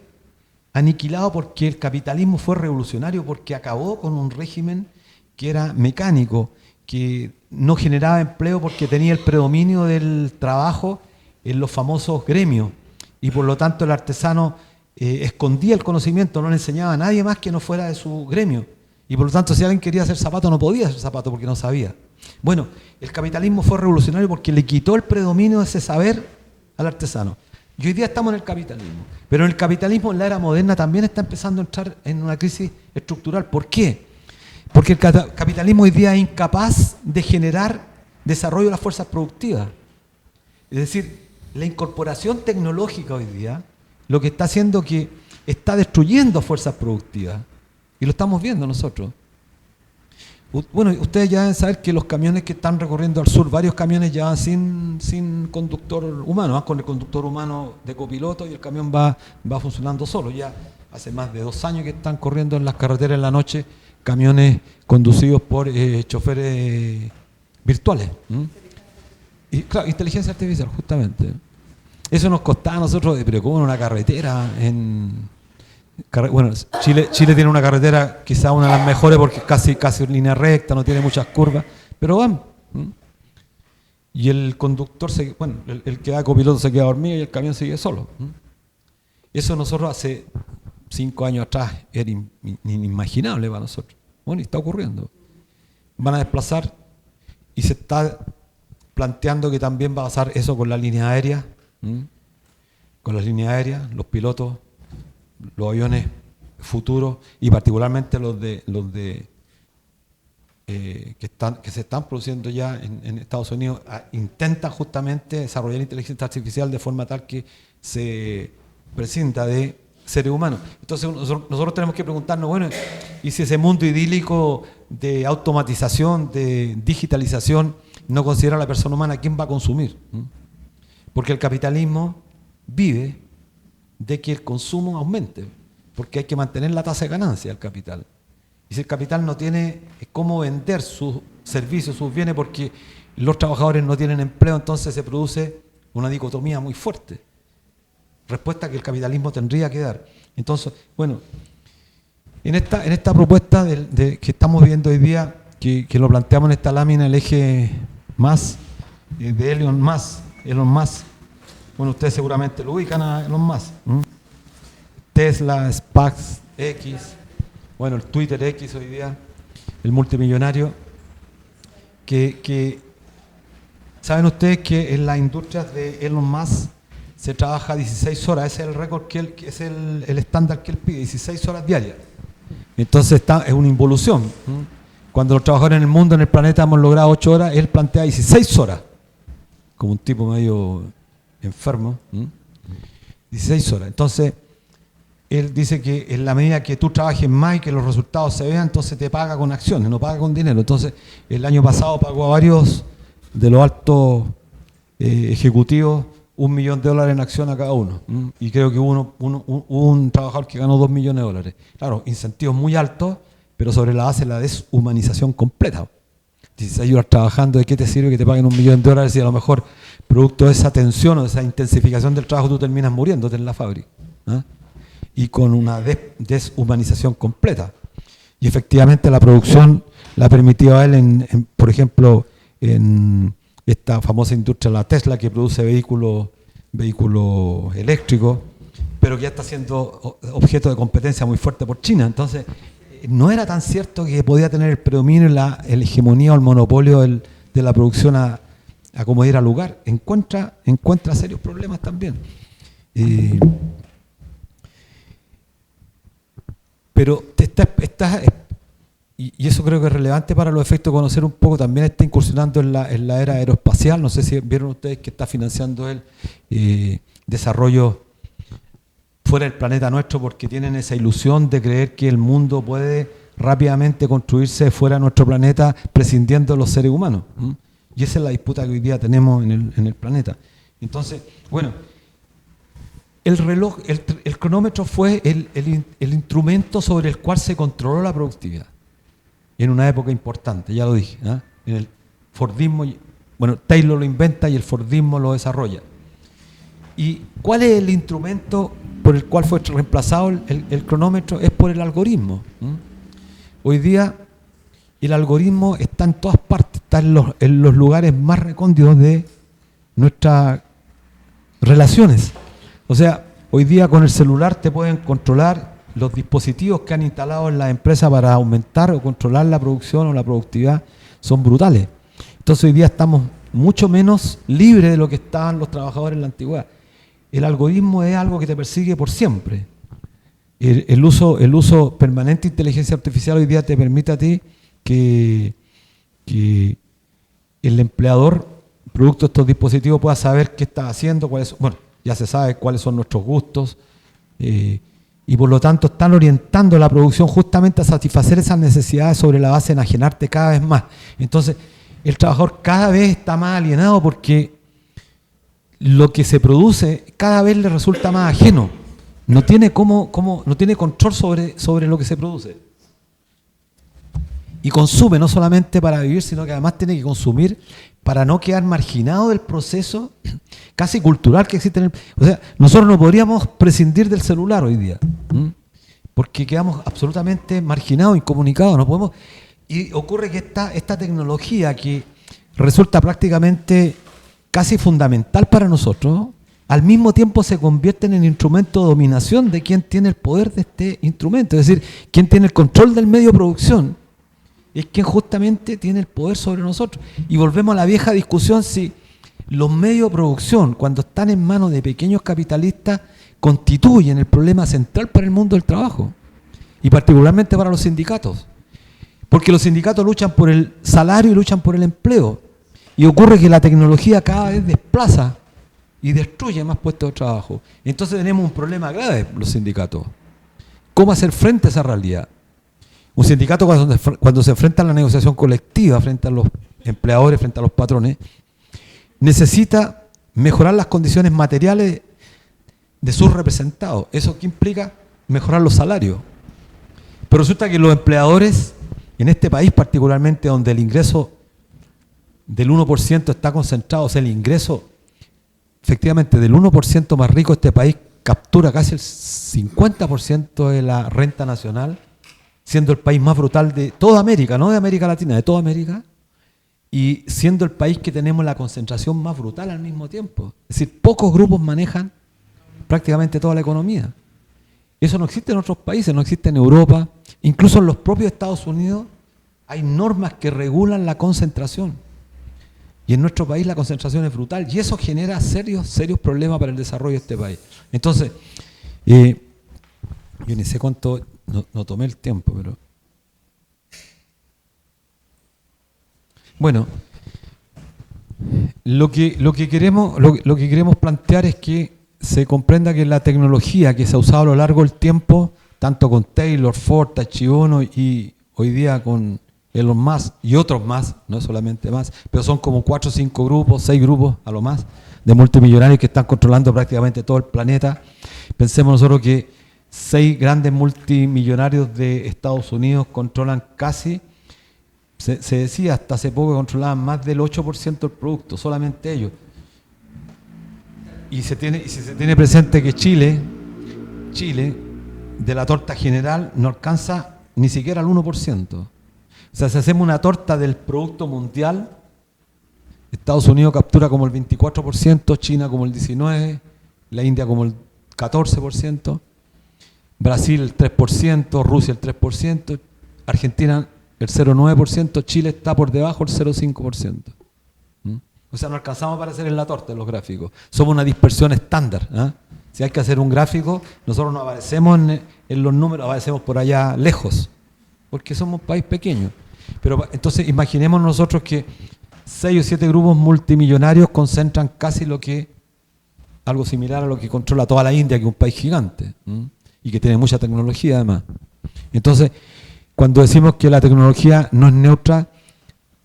aniquilado porque el capitalismo fue revolucionario, porque acabó con un régimen que era mecánico, que no generaba empleo porque tenía el predominio del trabajo en los famosos gremios y por lo tanto el artesano escondía el conocimiento, no le enseñaba a nadie más que no fuera de su gremio y por lo tanto si alguien quería hacer zapato no podía hacer zapato porque no sabía. Bueno, el capitalismo fue revolucionario porque le quitó el predominio de ese saber al artesano. Y hoy día estamos en el capitalismo, pero en el capitalismo en la era moderna también está empezando a entrar en una crisis estructural. ¿Por qué? Porque el capitalismo hoy día es incapaz de generar desarrollo de las fuerzas productivas. Es decir, la incorporación tecnológica hoy día lo que está haciendo que está destruyendo fuerzas productivas. Y lo estamos viendo nosotros. Bueno, ustedes ya deben saber que los camiones que están recorriendo al sur, varios camiones ya van sin conductor humano, van con el conductor humano de copiloto y el camión va funcionando solo. Ya hace más de 2 años que están corriendo en las carreteras en la noche camiones conducidos por choferes virtuales. Y claro, inteligencia artificial, justamente. Eso nos costaba a nosotros, pero como en una carretera, bueno, Chile tiene una carretera quizá una de las mejores porque es casi en línea recta, no tiene muchas curvas, pero van. Y el conductor, el que da copiloto se queda dormido y el camión sigue solo. Eso nosotros hace 5 años atrás era inimaginable para nosotros. Bueno, y está ocurriendo. Van a desplazar y se está planteando que también va a pasar eso con la línea aérea, con las líneas aéreas, los pilotos, los aviones futuros y particularmente los que se están produciendo ya en Estados Unidos, intentan justamente desarrollar inteligencia artificial de forma tal que se prescinda de seres humanos. Entonces nosotros tenemos que preguntarnos, bueno, ¿y si ese mundo idílico de automatización, de digitalización, no considera a la persona humana, quién va a consumir? Porque el capitalismo vive de que el consumo aumente, porque hay que mantener la tasa de ganancia del capital. Y si el capital no tiene cómo vender sus servicios, sus bienes, porque los trabajadores no tienen empleo, entonces se produce una dicotomía muy fuerte. Respuesta que el capitalismo tendría que dar. Entonces, bueno, en esta propuesta que estamos viendo hoy día, que lo planteamos en esta lámina, el eje más de Elon Musk, bueno, ustedes seguramente lo ubican a Elon Musk. Tesla, SpaceX, bueno, el Twitter X hoy día, el multimillonario, que saben ustedes que en las industrias de Elon Musk se trabaja 16 horas, ese es el récord que es el estándar que él pide, 16 horas diarias. Entonces es una involución. Cuando los trabajadores en el mundo, en el planeta, hemos logrado 8 horas, él plantea 16 horas, como un tipo medio enfermo. 16 horas. Entonces, él dice que en la medida que tú trabajes más y que los resultados se vean, entonces te paga con acciones, no paga con dinero. Entonces, el año pasado pagó a varios de los altos ejecutivos $1 millón en acción a cada uno. Y creo que hubo un trabajador que ganó $2 millones. Claro, incentivos muy altos, pero sobre la base de la deshumanización completa. 16 horas trabajando, ¿de qué te sirve que te paguen $1 millón si a lo mejor producto de esa tensión o de esa intensificación del trabajo tú terminas muriéndote en la fábrica? Y con una deshumanización completa. Y efectivamente la producción la permitió a él, por ejemplo, en esta famosa industria, la Tesla, que produce vehículos eléctricos, pero que ya está siendo objeto de competencia muy fuerte por China. Entonces, no era tan cierto que podía tener el predominio, la hegemonía o el monopolio de la producción a como diera lugar. Encuentra serios problemas también. Pero y eso creo que es relevante para los efectos de conocer un poco, también está incursionando en la era aeroespacial. No sé si vieron ustedes que está financiando el desarrollo fuera del planeta nuestro, porque tienen esa ilusión de creer que el mundo puede rápidamente construirse fuera de nuestro planeta prescindiendo de los seres humanos. Y esa es la disputa que hoy día tenemos en el planeta. Entonces, bueno, el reloj, el cronómetro fue el instrumento sobre el cual se controló la productividad en una época importante, ya lo dije, en el Fordismo. Bueno, Taylor lo inventa y el Fordismo lo desarrolla. ¿Y cuál es el instrumento por el cual fue reemplazado el cronómetro? Es por el algoritmo. Hoy día el algoritmo está en todas partes, está en los lugares más recónditos de nuestras relaciones. O sea, hoy día con el celular te pueden controlar los dispositivos que han instalado en la empresa para aumentar o controlar la producción o la productividad, son brutales. Entonces hoy día estamos mucho menos libres de lo que estaban los trabajadores en la antigüedad. El algoritmo es algo que te persigue por siempre. El uso permanente de inteligencia artificial hoy día te permite a ti que el empleador, producto de estos dispositivos, pueda saber qué está haciendo, ya se sabe cuáles son nuestros gustos, y por lo tanto están orientando la producción justamente a satisfacer esas necesidades sobre la base de enajenarte cada vez más. Entonces, el trabajador cada vez está más alienado porque lo que se produce cada vez le resulta más ajeno. No tiene no tiene control sobre lo que se produce. Y consume no solamente para vivir, sino que además tiene que consumir para no quedar marginado del proceso casi cultural que existe o sea, nosotros no podríamos prescindir del celular hoy día, porque quedamos absolutamente marginados, incomunicados, no podemos. Y ocurre que esta tecnología que resulta prácticamente casi fundamental para nosotros, al mismo tiempo se convierten en instrumento de dominación de quien tiene el poder de este instrumento, es decir, quien tiene el control del medio de producción, es quien justamente tiene el poder sobre nosotros. Y volvemos a la vieja discusión si los medios de producción, cuando están en manos de pequeños capitalistas, constituyen el problema central para el mundo del trabajo, y particularmente para los sindicatos. Porque los sindicatos luchan por el salario y luchan por el empleo. Y ocurre que la tecnología cada vez desplaza y destruye más puestos de trabajo. Entonces tenemos un problema grave los sindicatos. ¿Cómo hacer frente a esa realidad? Un sindicato cuando se enfrenta a la negociación colectiva frente a los empleadores, frente a los patrones, necesita mejorar las condiciones materiales de sus representados. ¿Eso qué implica? Mejorar los salarios. Pero resulta que los empleadores, en este país particularmente, donde el ingreso del 1% está concentrado, o sea, el ingreso efectivamente del 1% más rico de este país captura casi el 50% de la renta nacional, siendo el país más brutal de toda América, no de América Latina, de toda América, y siendo el país que tenemos la concentración más brutal al mismo tiempo. Es decir, pocos grupos manejan prácticamente toda la economía. Eso no existe en otros países, no existe en Europa, incluso en los propios Estados Unidos hay normas que regulan la concentración. Y en nuestro país la concentración es brutal y eso genera serios problemas para el desarrollo de este país. Entonces, yo ni sé cuánto, no tomé el tiempo, pero... Bueno, lo que queremos plantear es que se comprenda que la tecnología que se ha usado a lo largo del tiempo, tanto con Taylor, Ford, Taichi y hoy día con Elon Musk y otros más, no solamente más, pero son como 4 o 5 grupos, 6 grupos a lo más, de multimillonarios que están controlando prácticamente todo el planeta. Pensemos nosotros que 6 grandes multimillonarios de Estados Unidos controlan casi, se decía hasta hace poco que controlaban más del 8% del producto, solamente ellos. Y si se tiene presente que Chile, de la torta general, no alcanza ni siquiera el 1%. O sea, si hacemos una torta del producto mundial, Estados Unidos captura como el 24%, China como el 19%, la India como el 14%, Brasil el 3%, Rusia el 3%, Argentina el 0,9%, Chile está por debajo del 0,5%. O sea, no alcanzamos para hacer en la torta los gráficos. Somos una dispersión estándar. ¿Eh? Si hay que hacer un gráfico, nosotros no aparecemos en los números, aparecemos por allá lejos, porque somos un país pequeño. Pero entonces imaginemos nosotros que 6 o 7 grupos multimillonarios concentran casi algo similar a lo que controla toda la India, que es un país gigante, y que tiene mucha tecnología además. Entonces, cuando decimos que la tecnología no es neutra,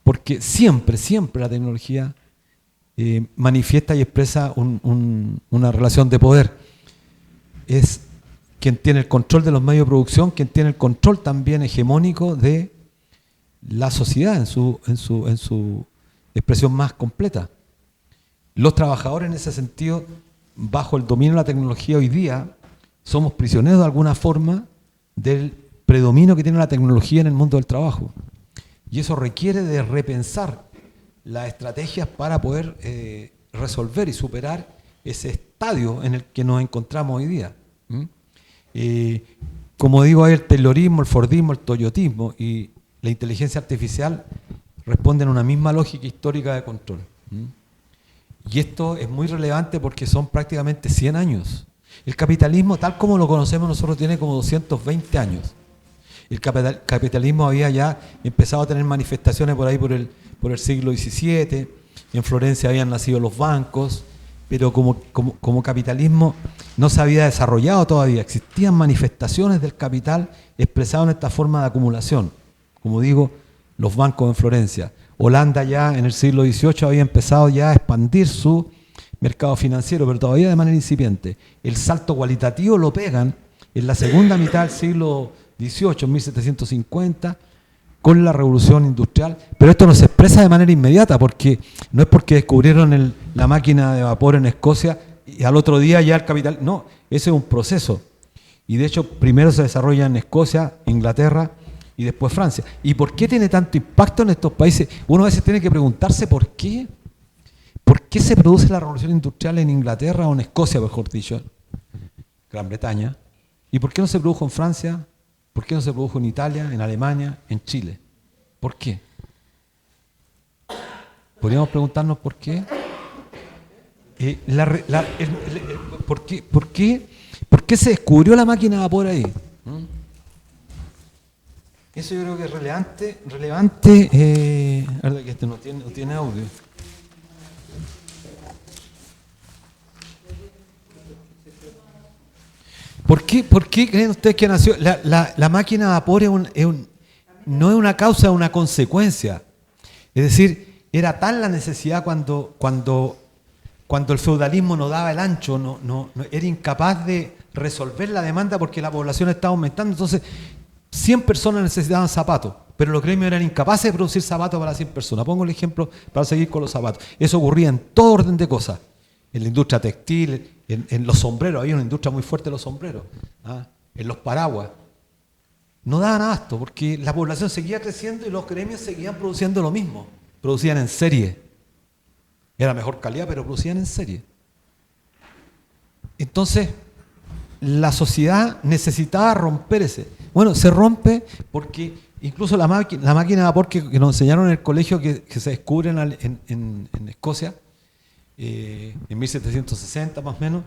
porque siempre la tecnología manifiesta y expresa una relación de poder. Es quien tiene el control de los medios de producción, quien tiene el control también hegemónico de la sociedad en su expresión más completa. Los trabajadores en ese sentido, bajo el dominio de la tecnología hoy día, somos prisioneros de alguna forma del predominio que tiene la tecnología en el mundo del trabajo. Y eso requiere de repensar las estrategias para poder resolver y superar ese estadio en el que nos encontramos hoy día. Como digo, hay el taylorismo, el fordismo, el toyotismo, y la inteligencia artificial responden a una misma lógica histórica de control. Y esto es muy relevante porque son prácticamente 100 años. El capitalismo, tal como lo conocemos nosotros, tiene como 220 años. El capitalismo había ya empezado a tener manifestaciones por ahí por el siglo XVII, en Florencia habían nacido los bancos, pero como capitalismo no se había desarrollado todavía, existían manifestaciones del capital expresado en esta forma de acumulación. Como digo, los bancos en Florencia. Holanda ya en el siglo XVIII había empezado ya a expandir su mercado financiero, pero todavía de manera incipiente. El salto cualitativo lo pegan en la segunda mitad del siglo XVIII, 1750, con la revolución industrial, pero esto no se expresa de manera inmediata, porque no es porque descubrieron la máquina de vapor en Escocia y al otro día ya el capital, no, ese es un proceso. Y de hecho primero se desarrolla en Escocia, Inglaterra y después Francia. ¿Y por qué tiene tanto impacto en estos países? Uno a veces tiene que preguntarse por qué se produce la revolución industrial en Inglaterra o en Escocia, mejor dicho, Gran Bretaña, y por qué no se produjo en Francia. ¿Por qué no se produjo en Italia, en Alemania, en Chile? ¿Por qué? ¿Podríamos preguntarnos por qué? ¿Por qué se descubrió la máquina de vapor ahí? Eso yo creo que es relevante. Verdad que este no tiene audio. ¿Por qué creen ustedes que nació? La máquina de vapor no es una causa, es una consecuencia. Es decir, era tal la necesidad cuando el feudalismo no daba el ancho, no era incapaz de resolver la demanda porque la población estaba aumentando. Entonces, 100 personas necesitaban zapatos, pero los gremios eran incapaces de producir zapatos para 100 personas. Pongo el ejemplo para seguir con los zapatos. Eso ocurría en todo orden de cosas. En la industria textil, en los sombreros, había una industria muy fuerte de los sombreros, en los paraguas. No daban abasto porque la población seguía creciendo y los gremios seguían produciendo lo mismo. Producían en serie. Era mejor calidad, pero producían en serie. Entonces, la sociedad necesitaba romper ese. Bueno, se rompe porque incluso la máquina de vapor que nos enseñaron en el colegio que se descubre en Escocia, en 1760 más o menos,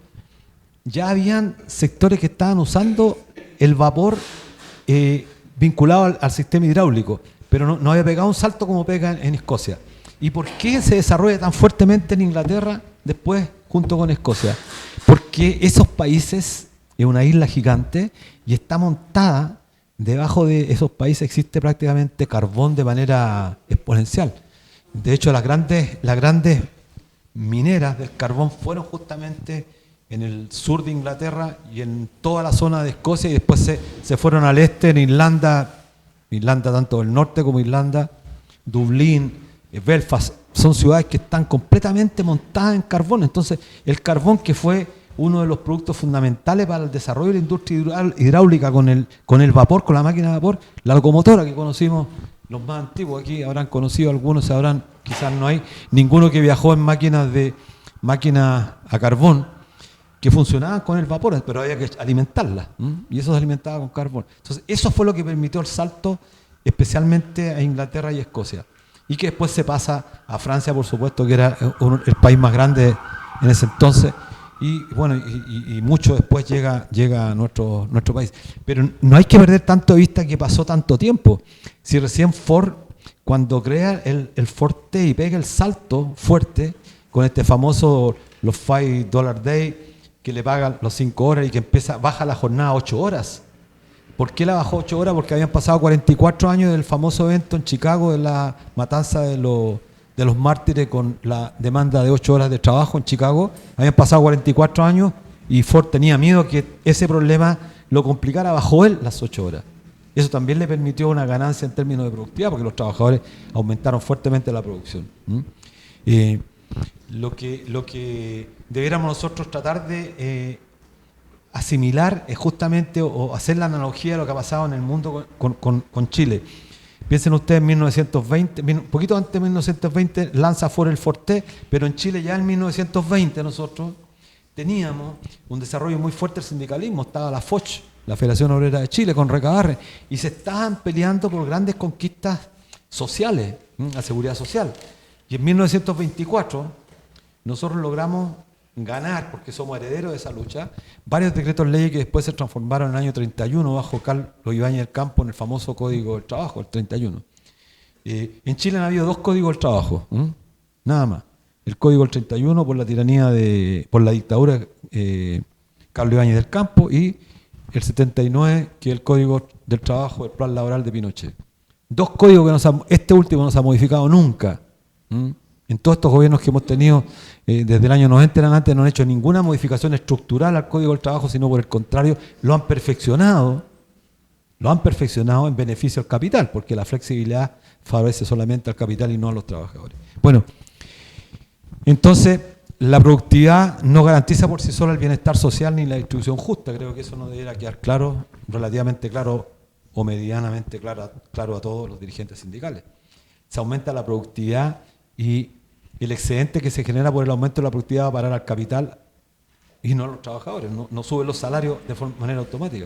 ya habían sectores que estaban usando el vapor vinculado al sistema hidráulico, pero no había pegado un salto como pega en Escocia. ¿Y por qué se desarrolla tan fuertemente en Inglaterra después junto con Escocia? Porque esos países es una isla gigante y está montada, debajo de esos países existe prácticamente carbón de manera exponencial. De hecho, las grandes mineras del carbón fueron justamente en el sur de Inglaterra y en toda la zona de Escocia, y después se fueron al este, en Irlanda tanto del norte como Irlanda, Dublín, Belfast, son ciudades que están completamente montadas en carbón. Entonces, el carbón, que fue uno de los productos fundamentales para el desarrollo de la industria hidráulica con el vapor, con la máquina de vapor, la locomotora que conocimos, los más antiguos aquí habrán conocido, algunos sabrán, quizás no hay ninguno que viajó en máquinas a carbón. que funcionaban con el vapor, pero había que alimentarlas, y eso se alimentaba con carbón. Entonces, eso fue lo que permitió el salto especialmente a Inglaterra y Escocia, y que después se pasa a Francia, por supuesto, que era el país más grande en ese entonces, y bueno, y mucho después llega a nuestro país. Pero no hay que perder tanto de vista que pasó tanto tiempo. Si recién Ford, cuando crea el Ford T y pega el salto fuerte con este famoso los $5 day, que le pagan los 5 horas y que baja la jornada a 8 horas. ¿Por qué la bajó 8 horas? Porque habían pasado 44 años del famoso evento en Chicago de la matanza de los mártires con la demanda de 8 horas de trabajo en Chicago. Habían pasado 44 años y Ford tenía miedo que ese problema lo complicara, bajó él las 8 horas. Eso también le permitió una ganancia en términos de productividad porque los trabajadores aumentaron fuertemente la producción. Lo que debiéramos nosotros tratar de asimilar es justamente o hacer la analogía de lo que ha pasado en el mundo con Chile. Piensen ustedes en 1920, un poquito antes de 1920 lanza Ford el Ford T, pero en Chile ya en 1920 nosotros teníamos un desarrollo muy fuerte del sindicalismo. Estaba la FOCH, la Federación Obrera de Chile, con Recabarre, y se estaban peleando por grandes conquistas sociales, la seguridad social. Y en 1924 nosotros logramos ganar, porque somos herederos de esa lucha, varios decretos leyes que después se transformaron en el año 31 bajo Carlos Ibáñez del Campo en el famoso Código del Trabajo, el 31. En Chile han habido 2 códigos del trabajo, nada más. El Código del 31 por la tiranía por la dictadura Carlos Ibáñez del Campo, y el 79 que es el Código del Trabajo, el Plan Laboral de Pinochet. 2 códigos que este último no se ha modificado nunca. En todos estos gobiernos que hemos tenido desde el año 90 en adelante no han hecho ninguna modificación estructural al Código del Trabajo, sino por el contrario, lo han perfeccionado en beneficio del capital, porque la flexibilidad favorece solamente al capital y no a los trabajadores. Bueno, entonces la productividad no garantiza por sí sola el bienestar social ni la distribución justa. Creo que eso nos debería quedar claro, relativamente claro o medianamente claro a todos los dirigentes sindicales. Se aumenta la productividad y el excedente que se genera por el aumento de la productividad va a parar al capital y no a los trabajadores, no suben los salarios de manera automática.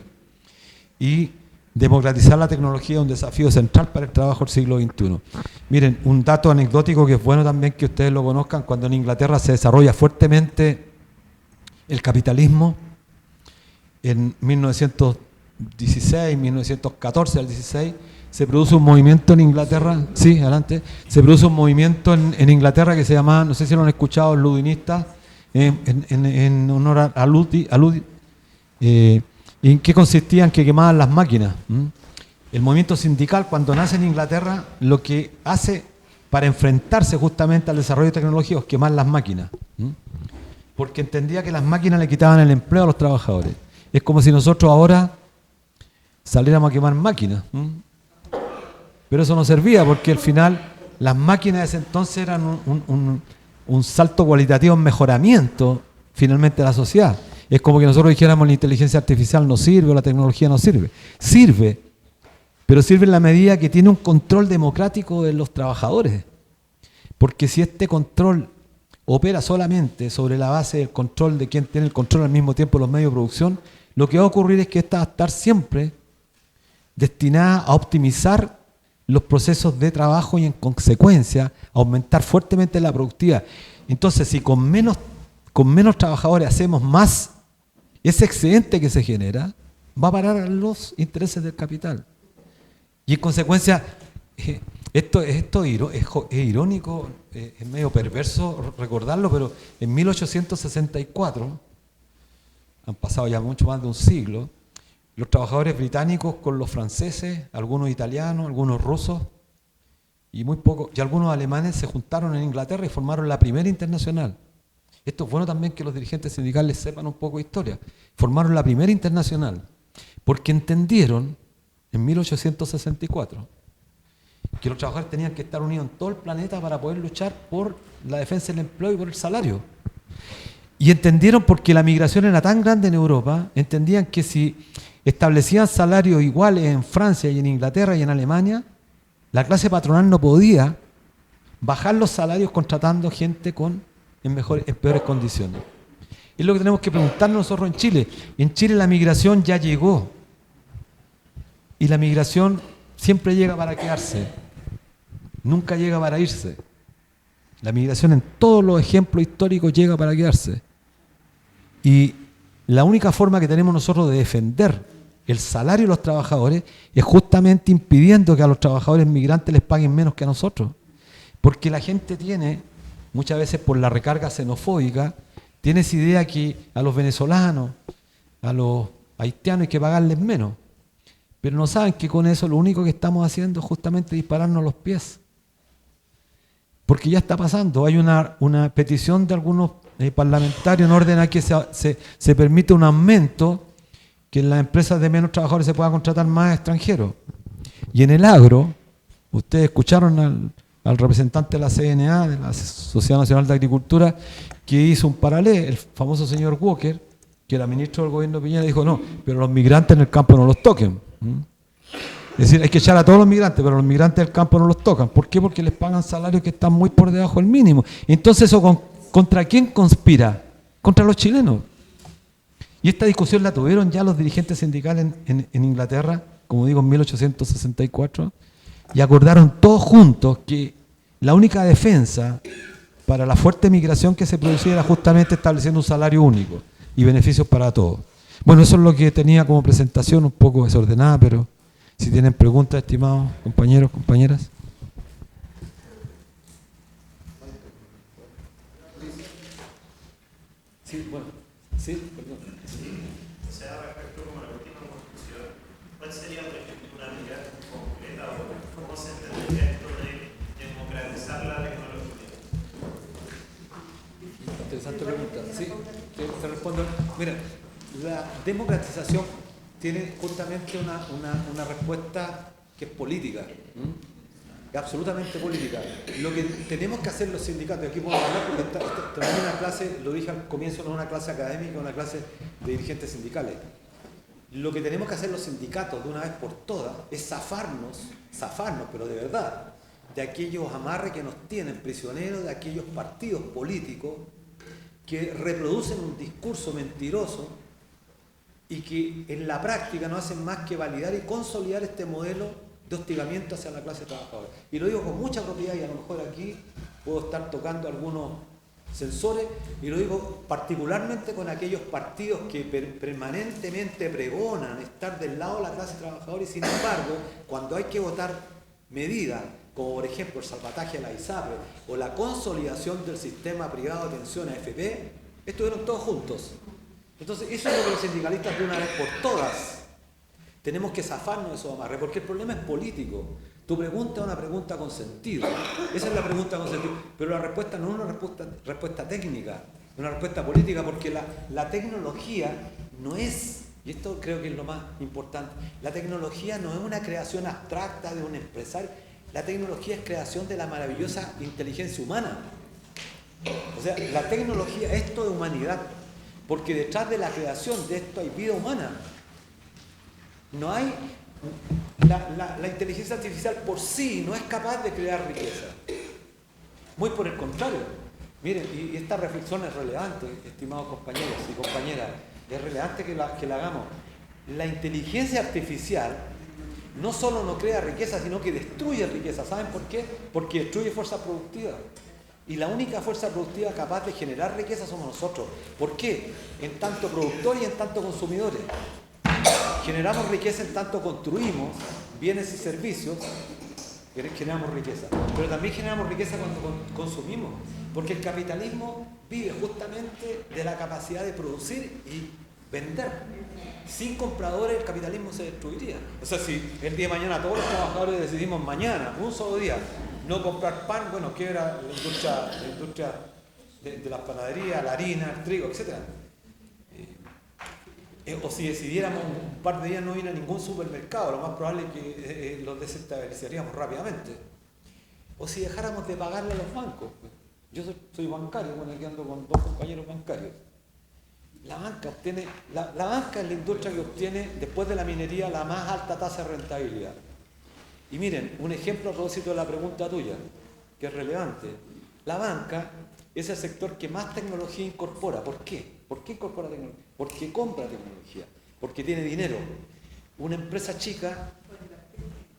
Y democratizar la tecnología es un desafío central para el trabajo del siglo XXI. Miren, un dato anecdótico que es bueno también que ustedes lo conozcan: cuando en Inglaterra se desarrolla fuertemente el capitalismo, en 1916, 1914 al 16, se produce un movimiento en Inglaterra, sí, adelante, se produce un movimiento en Inglaterra que se llama, no sé si lo han escuchado, los ludinistas, en honor a Ludi, ¿en qué consistía? En que quemaban las máquinas. El movimiento sindical, cuando nace en Inglaterra, lo que hace para enfrentarse justamente al desarrollo tecnológico es quemar las máquinas, porque entendía que las máquinas le quitaban el empleo a los trabajadores. Es como si nosotros ahora saliéramos a quemar máquinas. Pero eso no servía, porque al final las máquinas de ese entonces eran un salto cualitativo en mejoramiento finalmente de la sociedad. Es como que nosotros dijéramos la inteligencia artificial no sirve o la tecnología no sirve. Sirve, pero sirve en la medida que tiene un control democrático de los trabajadores. Porque si este control opera solamente sobre la base del control de quien tiene el control al mismo tiempo de los medios de producción, lo que va a ocurrir es que esta va a estar siempre destinada a optimizar los procesos de trabajo y en consecuencia aumentar fuertemente la productividad. Entonces, si con menos trabajadores hacemos más, ese excedente que se genera va a parar a los intereses del capital. Y en consecuencia, esto es irónico, es medio perverso recordarlo, pero en 1864, han pasado ya mucho más de un siglo, los trabajadores británicos con los franceses, algunos italianos, algunos rusos y algunos alemanes se juntaron en Inglaterra y formaron la primera internacional. Esto es bueno también que los dirigentes sindicales sepan un poco de historia. Formaron la primera internacional porque entendieron en 1864 que los trabajadores tenían que estar unidos en todo el planeta para poder luchar por la defensa del empleo y por el salario. Y entendieron, porque la migración era tan grande en Europa, entendían que si establecían salarios iguales en Francia y en Inglaterra y en Alemania, la clase patronal no podía bajar los salarios contratando gente en peores condiciones. Es lo que tenemos que preguntarnos nosotros en Chile. En Chile la migración ya llegó. Y la migración siempre llega para quedarse. Nunca llega para irse. La migración en todos los ejemplos históricos llega para quedarse. Y la única forma que tenemos nosotros de defender el salario de los trabajadores es justamente impidiendo que a los trabajadores migrantes les paguen menos que a nosotros. Porque la gente tiene, muchas veces por la recarga xenofóbica, tiene esa idea que a los venezolanos, a los haitianos hay que pagarles menos. Pero no saben que con eso lo único que estamos haciendo es justamente dispararnos los pies. Porque ya está pasando. Hay una petición de algunos parlamentarios en orden a que se permite un aumento, que en las empresas de menos trabajadores se pueda contratar más extranjeros. Y en el agro, ustedes escucharon al representante de la CNA, de la Sociedad Nacional de Agricultura, que hizo un paralelo, el famoso señor Walker, que era ministro del gobierno de Piñera, dijo, no, pero los migrantes en el campo no los toquen. Es decir, hay que echar a todos los migrantes, pero los migrantes del campo no los tocan. ¿Por qué? Porque les pagan salarios que están muy por debajo del mínimo. Entonces, ¿eso contra quién conspira? Contra los chilenos. Y esta discusión la tuvieron ya los dirigentes sindicales en Inglaterra, como digo, en 1864, y acordaron todos juntos que la única defensa para la fuerte migración que se producía era justamente estableciendo un salario único y beneficios para todos. Bueno, eso es lo que tenía como presentación, un poco desordenada, pero si tienen preguntas, estimados compañeros, compañeras. Sí, bueno, sí, perdón. O sea, respecto a la última conclusión, ¿cuál sería, por ejemplo, una medida concreta o cómo se entendería esto de democratizar la tecnología? Interesante pregunta. Sí, te respondo. Mira, la democratización tiene justamente una respuesta que es política. Es absolutamente política. Lo que tenemos que hacer los sindicatos, aquí podemos hablar porque tenemos una clase, lo dije al comienzo, no es una clase académica, es una clase de dirigentes sindicales. Lo que tenemos que hacer los sindicatos de una vez por todas es zafarnos, pero de verdad, de aquellos amarres que nos tienen prisioneros, de aquellos partidos políticos que reproducen un discurso mentiroso y que en la práctica no hacen más que validar y consolidar este modelo de hostigamiento hacia la clase trabajadora. Y lo digo con mucha propiedad y a lo mejor aquí puedo estar tocando algunos sensores y lo digo particularmente con aquellos partidos que permanentemente pregonan estar del lado de la clase trabajadora y sin embargo cuando hay que votar medidas como por ejemplo el salvataje de la ISAPRE o la consolidación del sistema privado de atención a AFP, estuvieron todos juntos. Entonces eso es lo que los sindicalistas de una vez por todas tenemos que zafarnos de esos amarres, porque el problema es político. Tu pregunta es una pregunta con sentido. Esa es la pregunta con sentido. Pero la respuesta no es una respuesta técnica, es una respuesta política, porque la tecnología no es, y esto creo que es lo más importante, la tecnología no es una creación abstracta de un empresario, la tecnología es creación de la maravillosa inteligencia humana. O sea, la tecnología es esto de humanidad, porque detrás de la creación de esto hay vida humana. No hay, la inteligencia artificial por sí no es capaz de crear riqueza. Muy por el contrario. Miren, y esta reflexión es relevante, estimados compañeros y compañeras, es relevante que la hagamos. La inteligencia artificial no solo no crea riqueza, sino que destruye riqueza. ¿Saben por qué? Porque destruye fuerza productiva. Y la única fuerza productiva capaz de generar riqueza somos nosotros. ¿Por qué? En tanto productores y en tanto consumidores. Generamos riqueza en tanto construimos bienes y servicios, generamos riqueza. Pero también generamos riqueza cuando consumimos, porque el capitalismo vive justamente de la capacidad de producir y vender. Sin compradores el capitalismo se destruiría. O sea, si el día de mañana todos los trabajadores decidimos mañana, un solo día, no comprar pan, bueno, quiebra la industria de las panaderías, la harina, el trigo, etcétera. O si decidiéramos un par de días no ir a ningún supermercado, lo más probable es que los desestabilizaríamos rápidamente. O si dejáramos de pagarle a los bancos. Yo soy bancario, bueno, aquí ando con dos compañeros bancarios. La banca es la industria que obtiene, después de la minería, la más alta tasa de rentabilidad. Y miren, un ejemplo a propósito de la pregunta tuya, que es relevante. La banca es el sector que más tecnología incorpora. ¿Por qué? ¿Por qué incorpora tecnología? Porque compra tecnología, porque tiene dinero. Una empresa chica,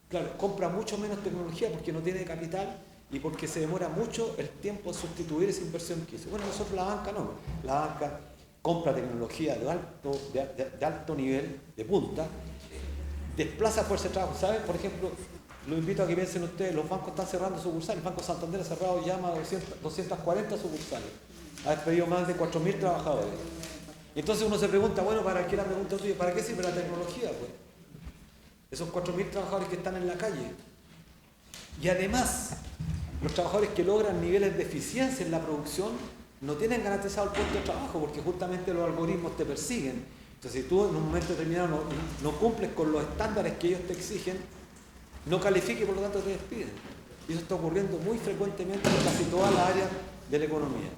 claro, compra mucho menos tecnología porque no tiene capital y porque se demora mucho el tiempo en sustituir esa inversión que hizo. Bueno, nosotros la banca no. La banca compra tecnología de alto nivel, de punta, desplaza fuerza de trabajo. ¿Saben? Por ejemplo, lo invito a que piensen ustedes, los bancos están cerrando sucursales. El Banco Santander ha cerrado ya más de 240 sucursales. Ha despedido más de 4.000 trabajadores. Y entonces uno se pregunta, bueno, ¿para qué la pregunta tuya? ¿Para qué sirve la tecnología? Pues? Esos 4.000 trabajadores que están en la calle. Y además, los trabajadores que logran niveles de eficiencia en la producción no tienen garantizado el puesto de trabajo porque justamente los algoritmos te persiguen. Entonces, si tú en un momento determinado no cumples con los estándares que ellos te exigen, no califique y por lo tanto te despiden. Y eso está ocurriendo muy frecuentemente en casi todas las áreas de la economía.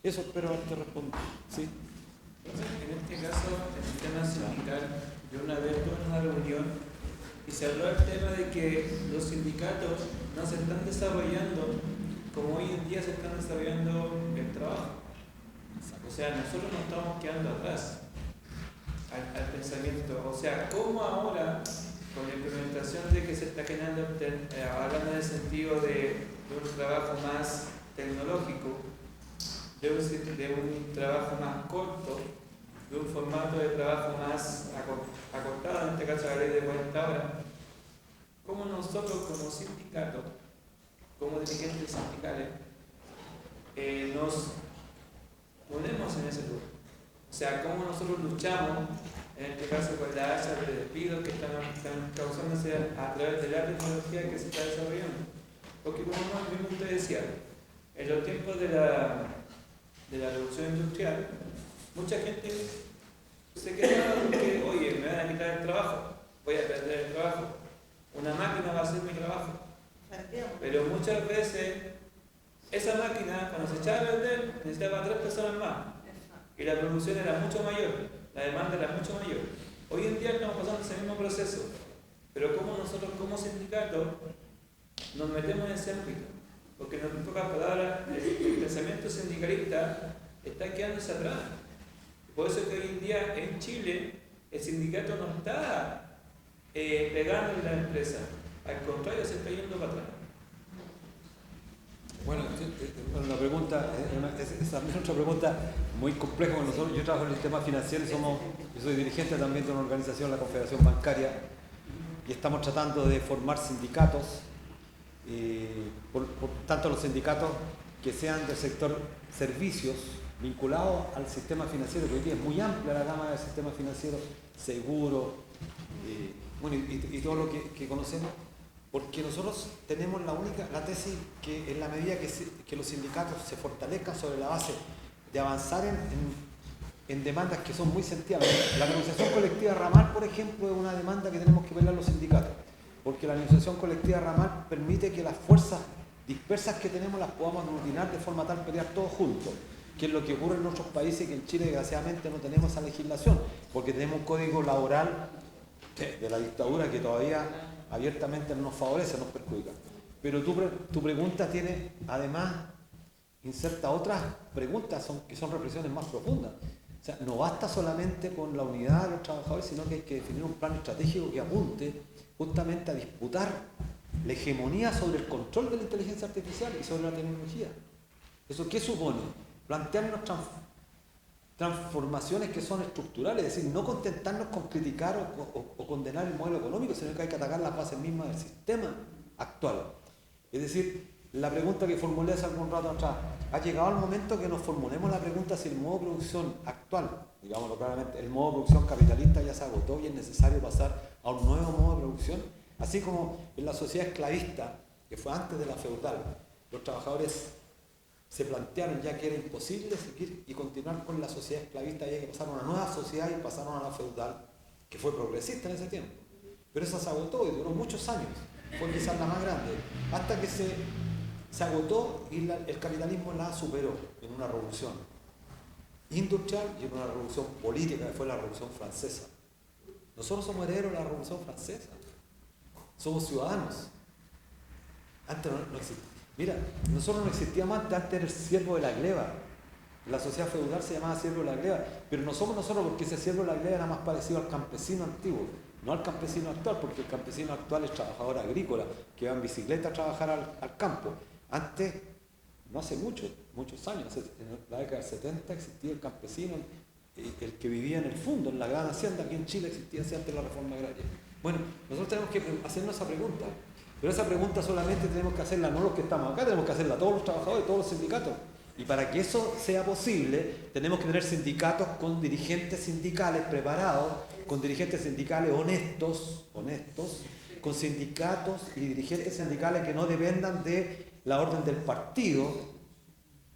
Eso espero haberte respondido. ¿Sí? En este caso, el tema sindical, yo una vez tuve una reunión y se habló del tema de que los sindicatos no se están desarrollando como hoy en día se están desarrollando el trabajo. O sea, nosotros nos estamos quedando atrás al pensamiento. O sea, ¿cómo ahora, con la implementación de que se está generando, hablando en el sentido de un trabajo más tecnológico, de un trabajo más corto, de un formato de trabajo más acortado, en este caso la ley de 40 horas, cómo nosotros como sindicatos, como dirigentes sindicales, nos ponemos en ese lugar? O sea, cómo nosotros luchamos, en este caso con la alza de despidos que están causándose a través de la tecnología que se está desarrollando. Porque como mismo usted decía, en los tiempos de la revolución industrial, mucha gente se quedaba con que, oye, me van a quitar el trabajo, voy a perder el trabajo, una máquina va a hacer mi trabajo. Pero muchas veces esa máquina, cuando se echaba a vender, necesitaba 3 personas más y la producción era mucho mayor, la demanda era mucho mayor. Hoy en día estamos pasando ese mismo proceso, pero como nosotros como sindicatos nos metemos en ese ámbito, porque en pocas palabras el pensamiento sindicalista está quedándose atrás. Por eso es que hoy en día en Chile el sindicato no está pegando en la empresa, al contrario se está yendo para atrás. Bueno, la pregunta, esa es otra pregunta muy compleja con nosotros. Yo trabajo en el sistema financiero y yo soy dirigente también de una organización, la Confederación Bancaria, y estamos tratando de formar sindicatos, por tanto los sindicatos que sean del sector servicios vinculados al sistema financiero, que hoy día es muy amplia la gama del sistema financiero, seguro, bueno, y todo lo que conocemos. Porque nosotros tenemos la tesis que en la medida que los sindicatos se fortalezcan sobre la base de avanzar en demandas que son muy sentidas. La negociación colectiva ramal, por ejemplo, es una demanda que tenemos que pelear los sindicatos, porque la negociación colectiva ramal permite que las fuerzas dispersas que tenemos las podamos aglutinar de forma tal pelear todos juntos, que es lo que ocurre en otros países, que en Chile desgraciadamente no tenemos esa legislación, porque tenemos un código laboral de la dictadura que todavía abiertamente nos favorece, nos perjudica. Pero tu pregunta tiene, además, inserta otras preguntas que son reflexiones más profundas. O sea, no basta solamente con la unidad de los trabajadores, sino que hay que definir un plan estratégico que apunte justamente a disputar la hegemonía sobre el control de la inteligencia artificial y sobre la tecnología. ¿Eso qué supone? Plantearnos transformaciones que son estructurales, es decir, no contentarnos con criticar o condenar el modelo económico, sino que hay que atacar las bases mismas del sistema actual. Es decir, la pregunta que formulé hace algún rato atrás, ha llegado el momento que nos formulemos la pregunta si el modo de producción actual, digámoslo claramente, el modo de producción capitalista ya se agotó y es necesario pasar a un nuevo modo de producción, así como en la sociedad esclavista, que fue antes de la feudal, los trabajadores se plantearon ya que era imposible seguir y continuar con la sociedad esclavista y hay que pasar a una nueva sociedad y pasaron a la feudal, que fue progresista en ese tiempo. Pero esa se agotó y duró muchos años, fue quizás la más grande, hasta que se agotó y el capitalismo la superó en una revolución industrial y en una revolución política que fue la Revolución Francesa. Nosotros somos herederos de la Revolución Francesa, somos ciudadanos. Antes no existía. Mira, nosotros no existíamos antes era el siervo de la gleba. La sociedad feudal se llamaba siervo de la gleba, pero no somos nosotros porque ese siervo de la gleba era más parecido al campesino antiguo, no al campesino actual, porque el campesino actual es trabajador agrícola, que va en bicicleta a trabajar al campo. Antes, no hace muchos años, en la década del 70 existía el campesino, el que vivía en el fondo, en la gran hacienda, aquí en Chile existía antes de la reforma agraria. Bueno, nosotros tenemos que hacernos esa pregunta, pero esa pregunta solamente tenemos que hacerla no los que estamos acá, tenemos que hacerla todos los trabajadores, todos los sindicatos. Y para que eso sea posible, tenemos que tener sindicatos con dirigentes sindicales preparados, con dirigentes sindicales honestos, con sindicatos y dirigentes sindicales que no dependan de la orden del partido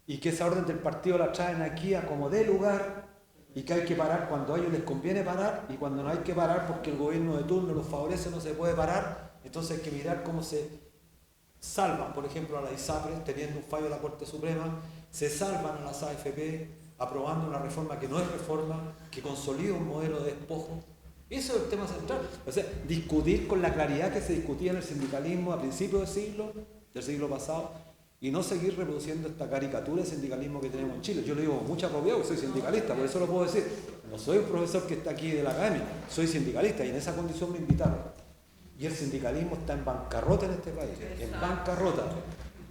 y que esa orden del partido la traen aquí a como dé lugar y que hay que parar cuando a ellos les conviene parar y cuando no hay que parar porque el gobierno de turno los favorece no se puede parar. Entonces hay que mirar cómo se salvan, por ejemplo, a la ISAPRE teniendo un fallo de la Corte Suprema, se salvan a las AFP aprobando una reforma que no es reforma, que consolida un modelo de despojo. Eso es el tema central. O sea, discutir con la claridad que se discutía en el sindicalismo a principios del siglo pasado, y no seguir reproduciendo esta caricatura de sindicalismo que tenemos en Chile. Yo le digo con mucha propiedad porque soy sindicalista, por eso lo puedo decir. No soy un profesor que está aquí de la academia, soy sindicalista y en esa condición me invitaron. Y el sindicalismo está en bancarrota en este país, en bancarrota.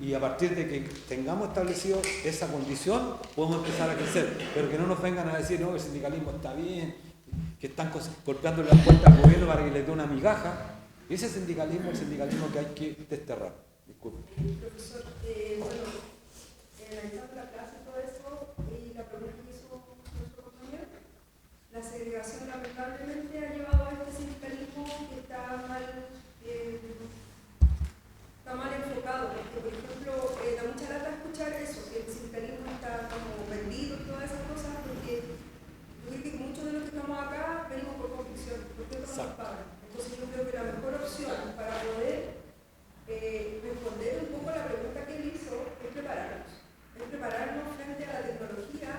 Y a partir de que tengamos establecido esa condición, podemos empezar a crecer. Pero que no nos vengan a decir, no, el sindicalismo está bien, que están golpeando las puertas al gobierno para que les dé una migaja. Ese sindicalismo es el sindicalismo que hay que desterrar. Disculpe. Profesor, bueno, analizando la clase y todo eso, y la pregunta que hizo nuestro compañero, la segregación lamentablemente ha llevado a este sindicalismo que está mal enfocado, porque por ejemplo, da mucha lata escuchar eso, que el sindicalismo está como perdido y todas esas cosas, porque yo creo que muchos de los que estamos acá venimos por convicción, porque otros nos pagan. Entonces yo creo que la mejor opción para poder responder un poco a la pregunta que él hizo es prepararnos frente a la tecnología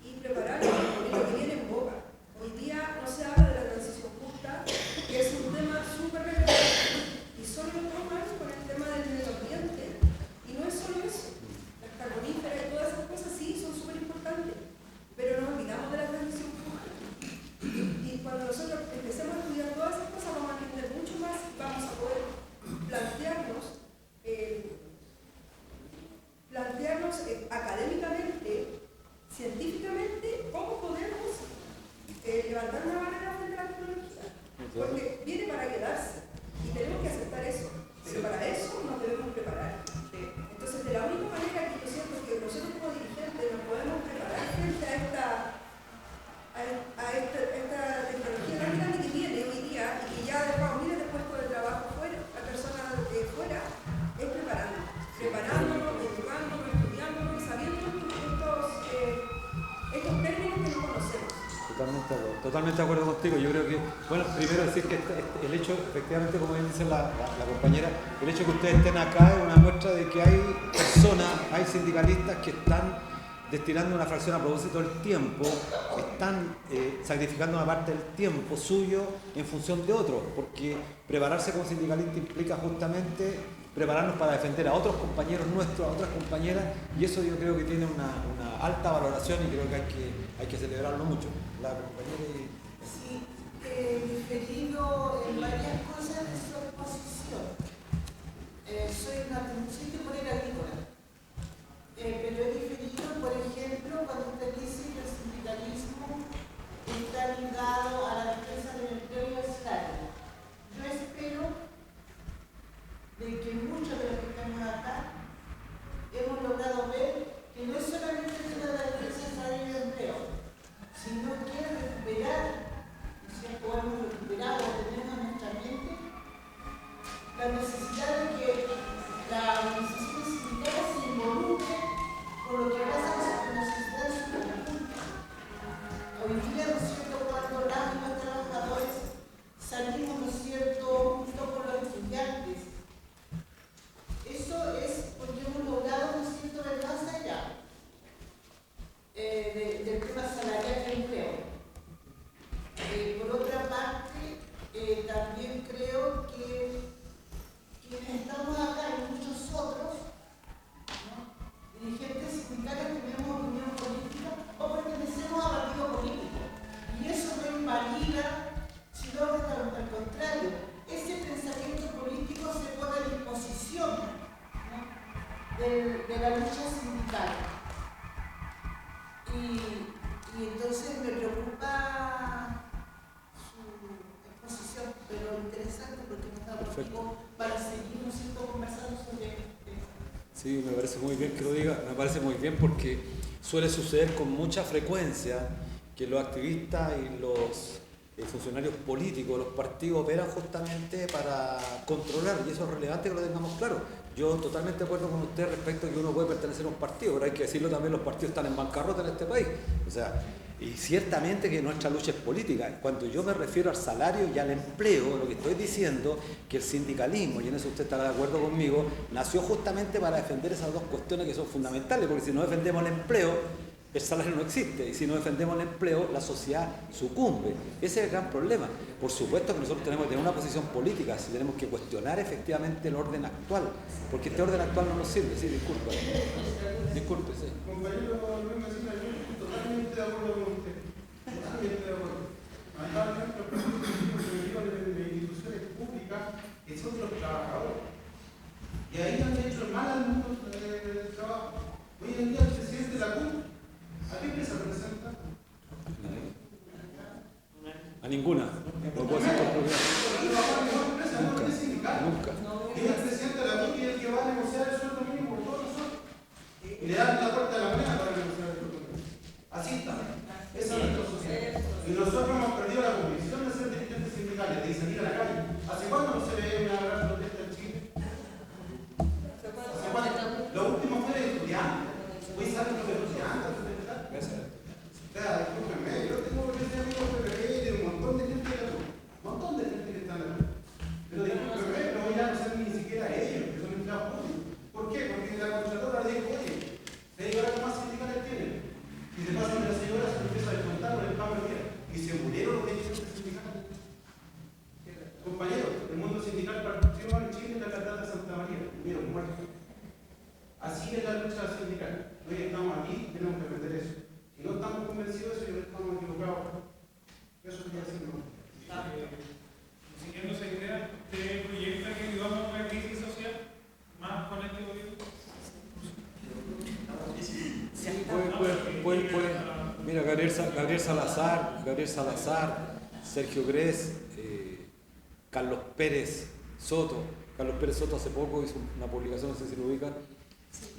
y prepararnos en lo que viene en boga. Hoy día no se habla de la transición justa, que es un tema súper relevante, y solo lo toman con el tema del medio ambiente. Y no es solo eso, las carboníferas y todas esas cosas sí son súper importantes, pero nos olvidamos de la transición justa. Y cuando nosotros empecemos a estudiar todas esas cosas vamos a entender mucho más, vamos a poder plantearnos académicamente, científicamente, cómo podemos levantar una barrera frente a la tecnología. Porque viene para quedarse y tenemos que aceptar eso. Pero para eso nos debemos preparar. Entonces, de la única manera que yo siento que nosotros como dirigentes nos podemos preparar frente a esta tecnología tan grande que viene hoy día y que ya ha dejado miles de puestos de trabajo fuera, la persona de fuera, es preparándonos, educándonos, estudiándonos y sabiendo estos términos que no conocemos. Totalmente de acuerdo contigo. Yo creo que, bueno, primero decir que el hecho, efectivamente, como bien dice la compañera, el hecho de que ustedes estén acá es una muestra de que hay personas, hay sindicalistas que están destinando una fracción a propósito del tiempo, están sacrificando una parte del tiempo suyo en función de otros, porque prepararse como sindicalista implica justamente prepararnos para defender a otros compañeros nuestros, a otras compañeras, y eso yo creo que tiene una alta valoración y creo que hay que celebrarlo mucho. La compañera Sí, diferido en varias cosas de su exposición. Soy temporera agrícola, pero he diferido, por ejemplo, cuando usted dice que el sindicalismo está ligado a la defensa del empleo y el salario. Yo espero de que muchos de los que estamos acá hemos logrado ver que no es solamente el tema de la defensa del salario y el empleo, sino que recuperar, ¿cierto? O hemos recuperado, tenemos en nuestra mente la necesidad de que la organización sindical se involucre con lo que pasa en la sociedad en su conjunto. Hoy día, ¿no es cierto?, cuando los trabajadores salimos, ¿no es cierto?, junto con los estudiantes, eso es porque hemos logrado, ¿no es cierto?, ver más allá del tema salarial y empleo. Por otra parte, también creo que quienes estamos acá y muchos otros Sí, me parece muy bien que lo diga, me parece muy bien porque suele suceder con mucha frecuencia que los activistas y los funcionarios políticos, los partidos operan justamente para controlar, y eso es relevante que lo tengamos claro. Yo totalmente de acuerdo con usted respecto a que uno puede pertenecer a un partido, pero hay que decirlo también, los partidos están en bancarrota en este país. O sea, y ciertamente que nuestra lucha es política. Cuando yo me refiero al salario y al empleo, lo que estoy diciendo que el sindicalismo, y en eso usted estará de acuerdo conmigo, nació justamente para defender esas dos cuestiones que son fundamentales, porque si no defendemos el empleo, el salario no existe, y si no defendemos el empleo, la sociedad sucumbe. Ese es el gran problema. Por supuesto que nosotros tenemos que tener una posición política, si tenemos que cuestionar efectivamente el orden actual, porque este orden actual no nos sirve. Sí, disculpe. Disculpe, sí. Compañero Luis Mesina, yo estoy totalmente de acuerdo con usted. Totalmente de acuerdo. Lamentablemente, los partidos políticos de instituciones públicas que son los trabajadores. Y ahí han hecho mal al mundo del trabajo. Hoy en día el presidente de la CUT, ¿a qué empresa representa? A ninguna. No puedo decir con propiedad. Nunca. Y el presidente de la CUT es el que va a negociar el sueldo mínimo por todos nosotros. Y le dan la puerta de la moneda para negociar el sueldo mínimo. Así está. Esa es nuestra sociedad. Y nosotros hemos perdido la convicción de ser dirigentes sindicales, de salir a la calle. ¿Hace cuándo no se ve una gran protesta en Chile? ¿Hace cuándo? Lo último fue de estudiantes. Hoy salen los estudiantes a protestar. O sea, discúlpenme, yo tengo que ser amigo de PPG y de un montón de gente de la CUT. Un montón de gente que está en la CUT. Pero discúlpenme, pero hoy ya no son ni siquiera ellos, que son empleados públicos. ¿Por qué? Porque la contratora le dijo, oye, señora, ¿cuántos más sindicales tienen? Y se pasan de la señora, se empieza a descontar con el pago del día. Y se murieron los dirigentes sindicales. Compañeros, el mundo sindical partió en Chile en la catedral de Santa María. Murieron muertos. Así es la lucha sindical. Hoy estamos aquí, tenemos que aprender eso. Si no estamos convencidos de eso, estamos equivocados. Eso quería decirlo. Siguiendo esa idea, ¿usted proyecta que vivamos una crisis social más con este gobierno? Mira, Gabriel Salazar, Sergio Grez, Carlos Pérez Soto. Carlos Pérez Soto hace poco hizo una publicación, no sé si lo ubican,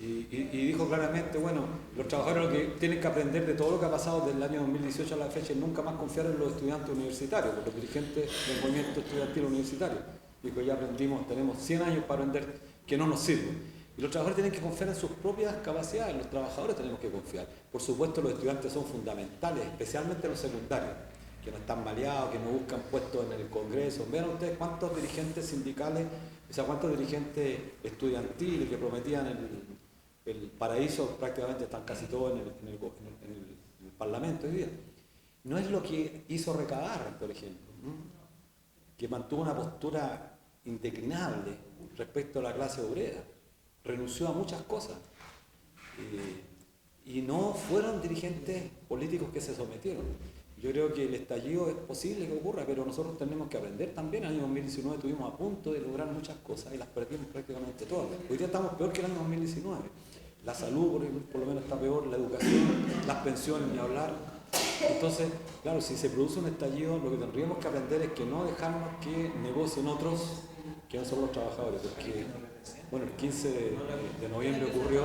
y dijo claramente, bueno, los trabajadores lo que tienen que aprender de todo lo que ha pasado desde el año 2018 a la fecha es nunca más confiar en los estudiantes universitarios, los dirigentes del movimiento estudiantil universitario. Dijo, ya aprendimos, tenemos 100 años para aprender que no nos sirve. Y los trabajadores tienen que confiar en sus propias capacidades, los trabajadores tenemos que confiar. Por supuesto, los estudiantes son fundamentales, especialmente los secundarios, que no están maleados, que no buscan puestos en el Congreso. Vean ustedes cuántos dirigentes sindicales, o sea, cuántos dirigentes estudiantiles que prometían el paraíso, prácticamente están casi todos en el Parlamento hoy día. No es lo que hizo Recabarren, por ejemplo, que mantuvo una postura indeclinable respecto a la clase obrera. Renunció a muchas cosas y no fueron dirigentes políticos que se sometieron. Yo creo que el estallido es posible que ocurra, pero nosotros tenemos que aprender también. En el año 2019 estuvimos a punto de lograr muchas cosas y las perdimos prácticamente todas. Hoy día estamos peor que el año 2019. La salud por lo menos está peor, la educación, las pensiones, ni hablar. Entonces, claro, si se produce un estallido, lo que tendríamos que aprender es que no dejarnos que negocien otros que no son los trabajadores, porque bueno, el 15 de noviembre ocurrió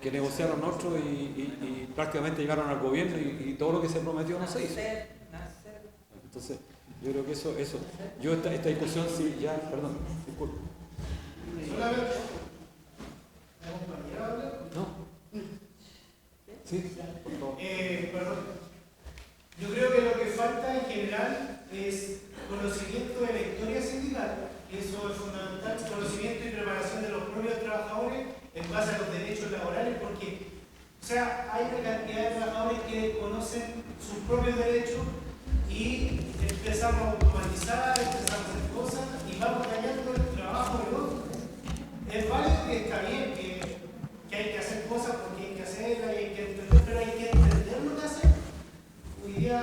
que negociaron otros y prácticamente llegaron al gobierno y todo lo que se prometió no se hizo. Entonces, yo creo que eso yo esta discusión sí, ya, perdón, disculpe. Solamente, ¿la compañera habla? ¿No? Sí, por favor. Perdón. Yo creo que lo que falta en general es conocimiento de la historia sindical. Eso es fundamental, conocimiento y preparación de los propios trabajadores en base a los derechos laborales, porque, o sea, hay una cantidad de trabajadores que conocen sus propios derechos y empezamos a automatizar, empezamos a hacer cosas y vamos dañando el trabajo del otro. Es válido que está bien, que hay que hacer cosas porque hay que hacerlas y hay que entender, pero hay que entender lo que hacer. Hoy día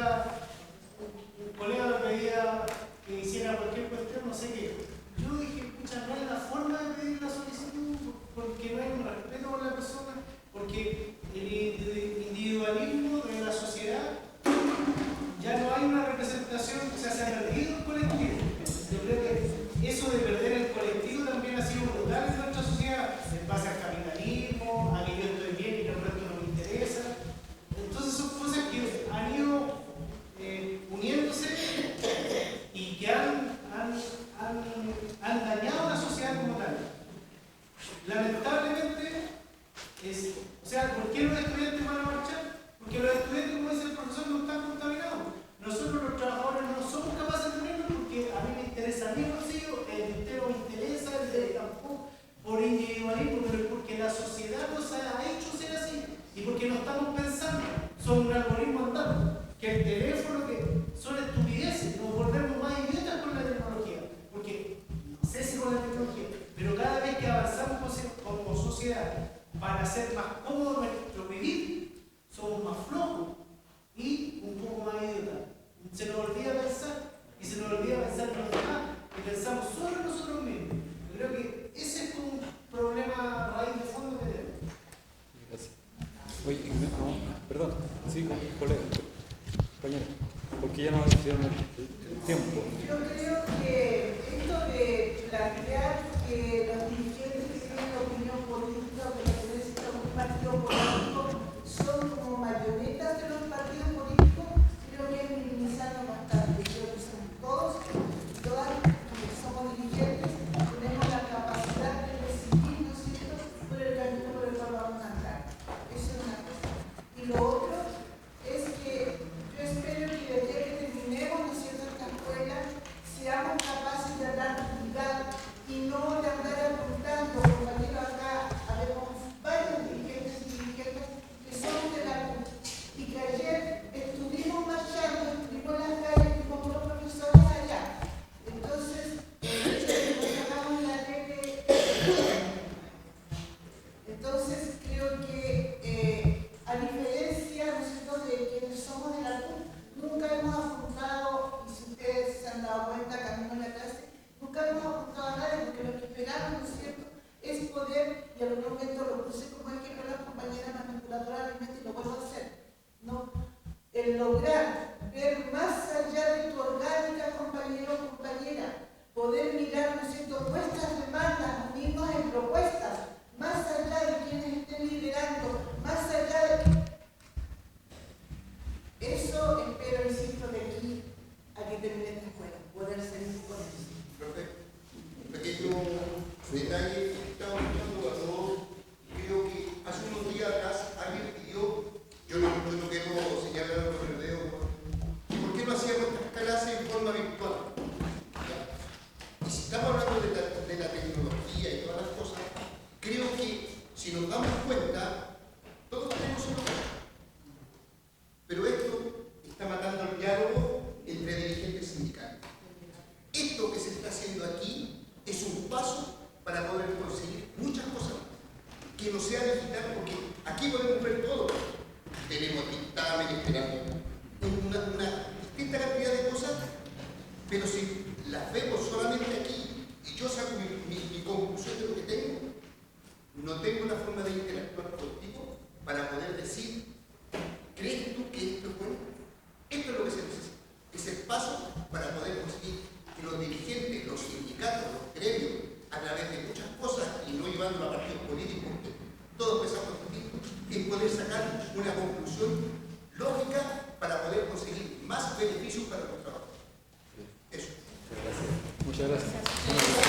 un colega me pedía que hiciera cualquier cuestión, no sé qué. Yo dije, escucha, no es la forma de pedir la solicitud, porque no hay un respeto por la persona, porque el individualismo de la sociedad ya no hay una representación, o sea, se ha perdido el colectivo. Yo creo que eso de perder el colectivo también ha sido brutal en nuestra sociedad, en base al capitalismo. que el teléfono, que son estupideces, nos volvemos más idiotas con la tecnología, porque no sé si con la tecnología, pero cada vez que avanzamos como sociedad para hacer más cómodo nuestro vivir, somos más flojos y un poco más idiotas. Se nos olvida pensar y se nos olvida pensar en los demás y pensamos solo en nosotros mismos. Yo creo que ese es como un problema raíz de fondo que tenemos. Gracias. Oye, perdón, sí, colega, compañero, porque ya no hicieron el tiempo. Yo creo que esto de plantear que los dirigentes que tienen opinión política o que pertenecen a un partido político son como marionetas de los partidos políticos, creo que es minimizarlo bastante. Creo que somos todos, todas los que somos dirigentes, tenemos la capacidad de decidir, ¿no es cierto?, por el camino por el cual vamos a andar. Eso es una cosa. Y lo otro es que yo espero que de día que terminemos, ¿no es cierto?, esta escuela, seamos capaces de hablar vulgar y no de andar apuntando, compañeros, acá habemos varios dirigentes y dirigentes que somos de la CUT y que ayer estuvimos marchando, estuvimos en las calles como los profesores allá. Entonces, el hecho de que nos hagamos la ley entonces creo que a diferencia, ¿no es cierto?, de quienes somos de la CUT, nunca hemos apuntado, y si ustedes se han dado cuenta camino en la clase, nunca hemos apuntado a nadie, porque lo que esperamos, ¿no es cierto?, es poder, y en algún momento lo puse como ejemplo a las compañeras manipuladoras realmente, y lo vuelvo a hacer, ¿no? El lograr ver más allá de tu orgánica, compañero o compañera, poder mirar, ¿no es cierto?, nuestras demandas, unirnos en propuestas, más allá de quienes estén liderando, más allá de... Eso espero, insisto, de aquí a que termine esta escuela, poder seguir con eso. Perfecto. Un pequeño detalle que estaba escuchando a todos. Creo que hace unos días atrás alguien pidió, yo no quiero señalar con el dedo, ¿por qué no hacíamos estas clases en forma virtual? ¿Ya? Y si estamos hablando de la tecnología y todas las cosas, creo que si nos damos cuenta, todos tenemos una cosa. Pero esto está matando el diálogo entre dirigentes sindicales. Esto que se está haciendo aquí es un paso para poder conseguir muchas cosas que no sea digital, porque aquí podemos ver todo. Tenemos dictámenes, tenemos una distinta cantidad de cosas, pero si las vemos solamente aquí y yo saco mi conclusión de lo que tengo, no tengo la forma de interactuar contigo para poder decir, ¿crees tú que esto es bueno? Esto es lo que se necesita. Es el paso para poder conseguir que los dirigentes, los sindicatos, los gremios, a través de muchas cosas y no llevando a partidos políticos, que todos pensamos distintos, es poder sacar una conclusión lógica para poder conseguir más beneficios para los trabajadores. Eso. Muchas gracias.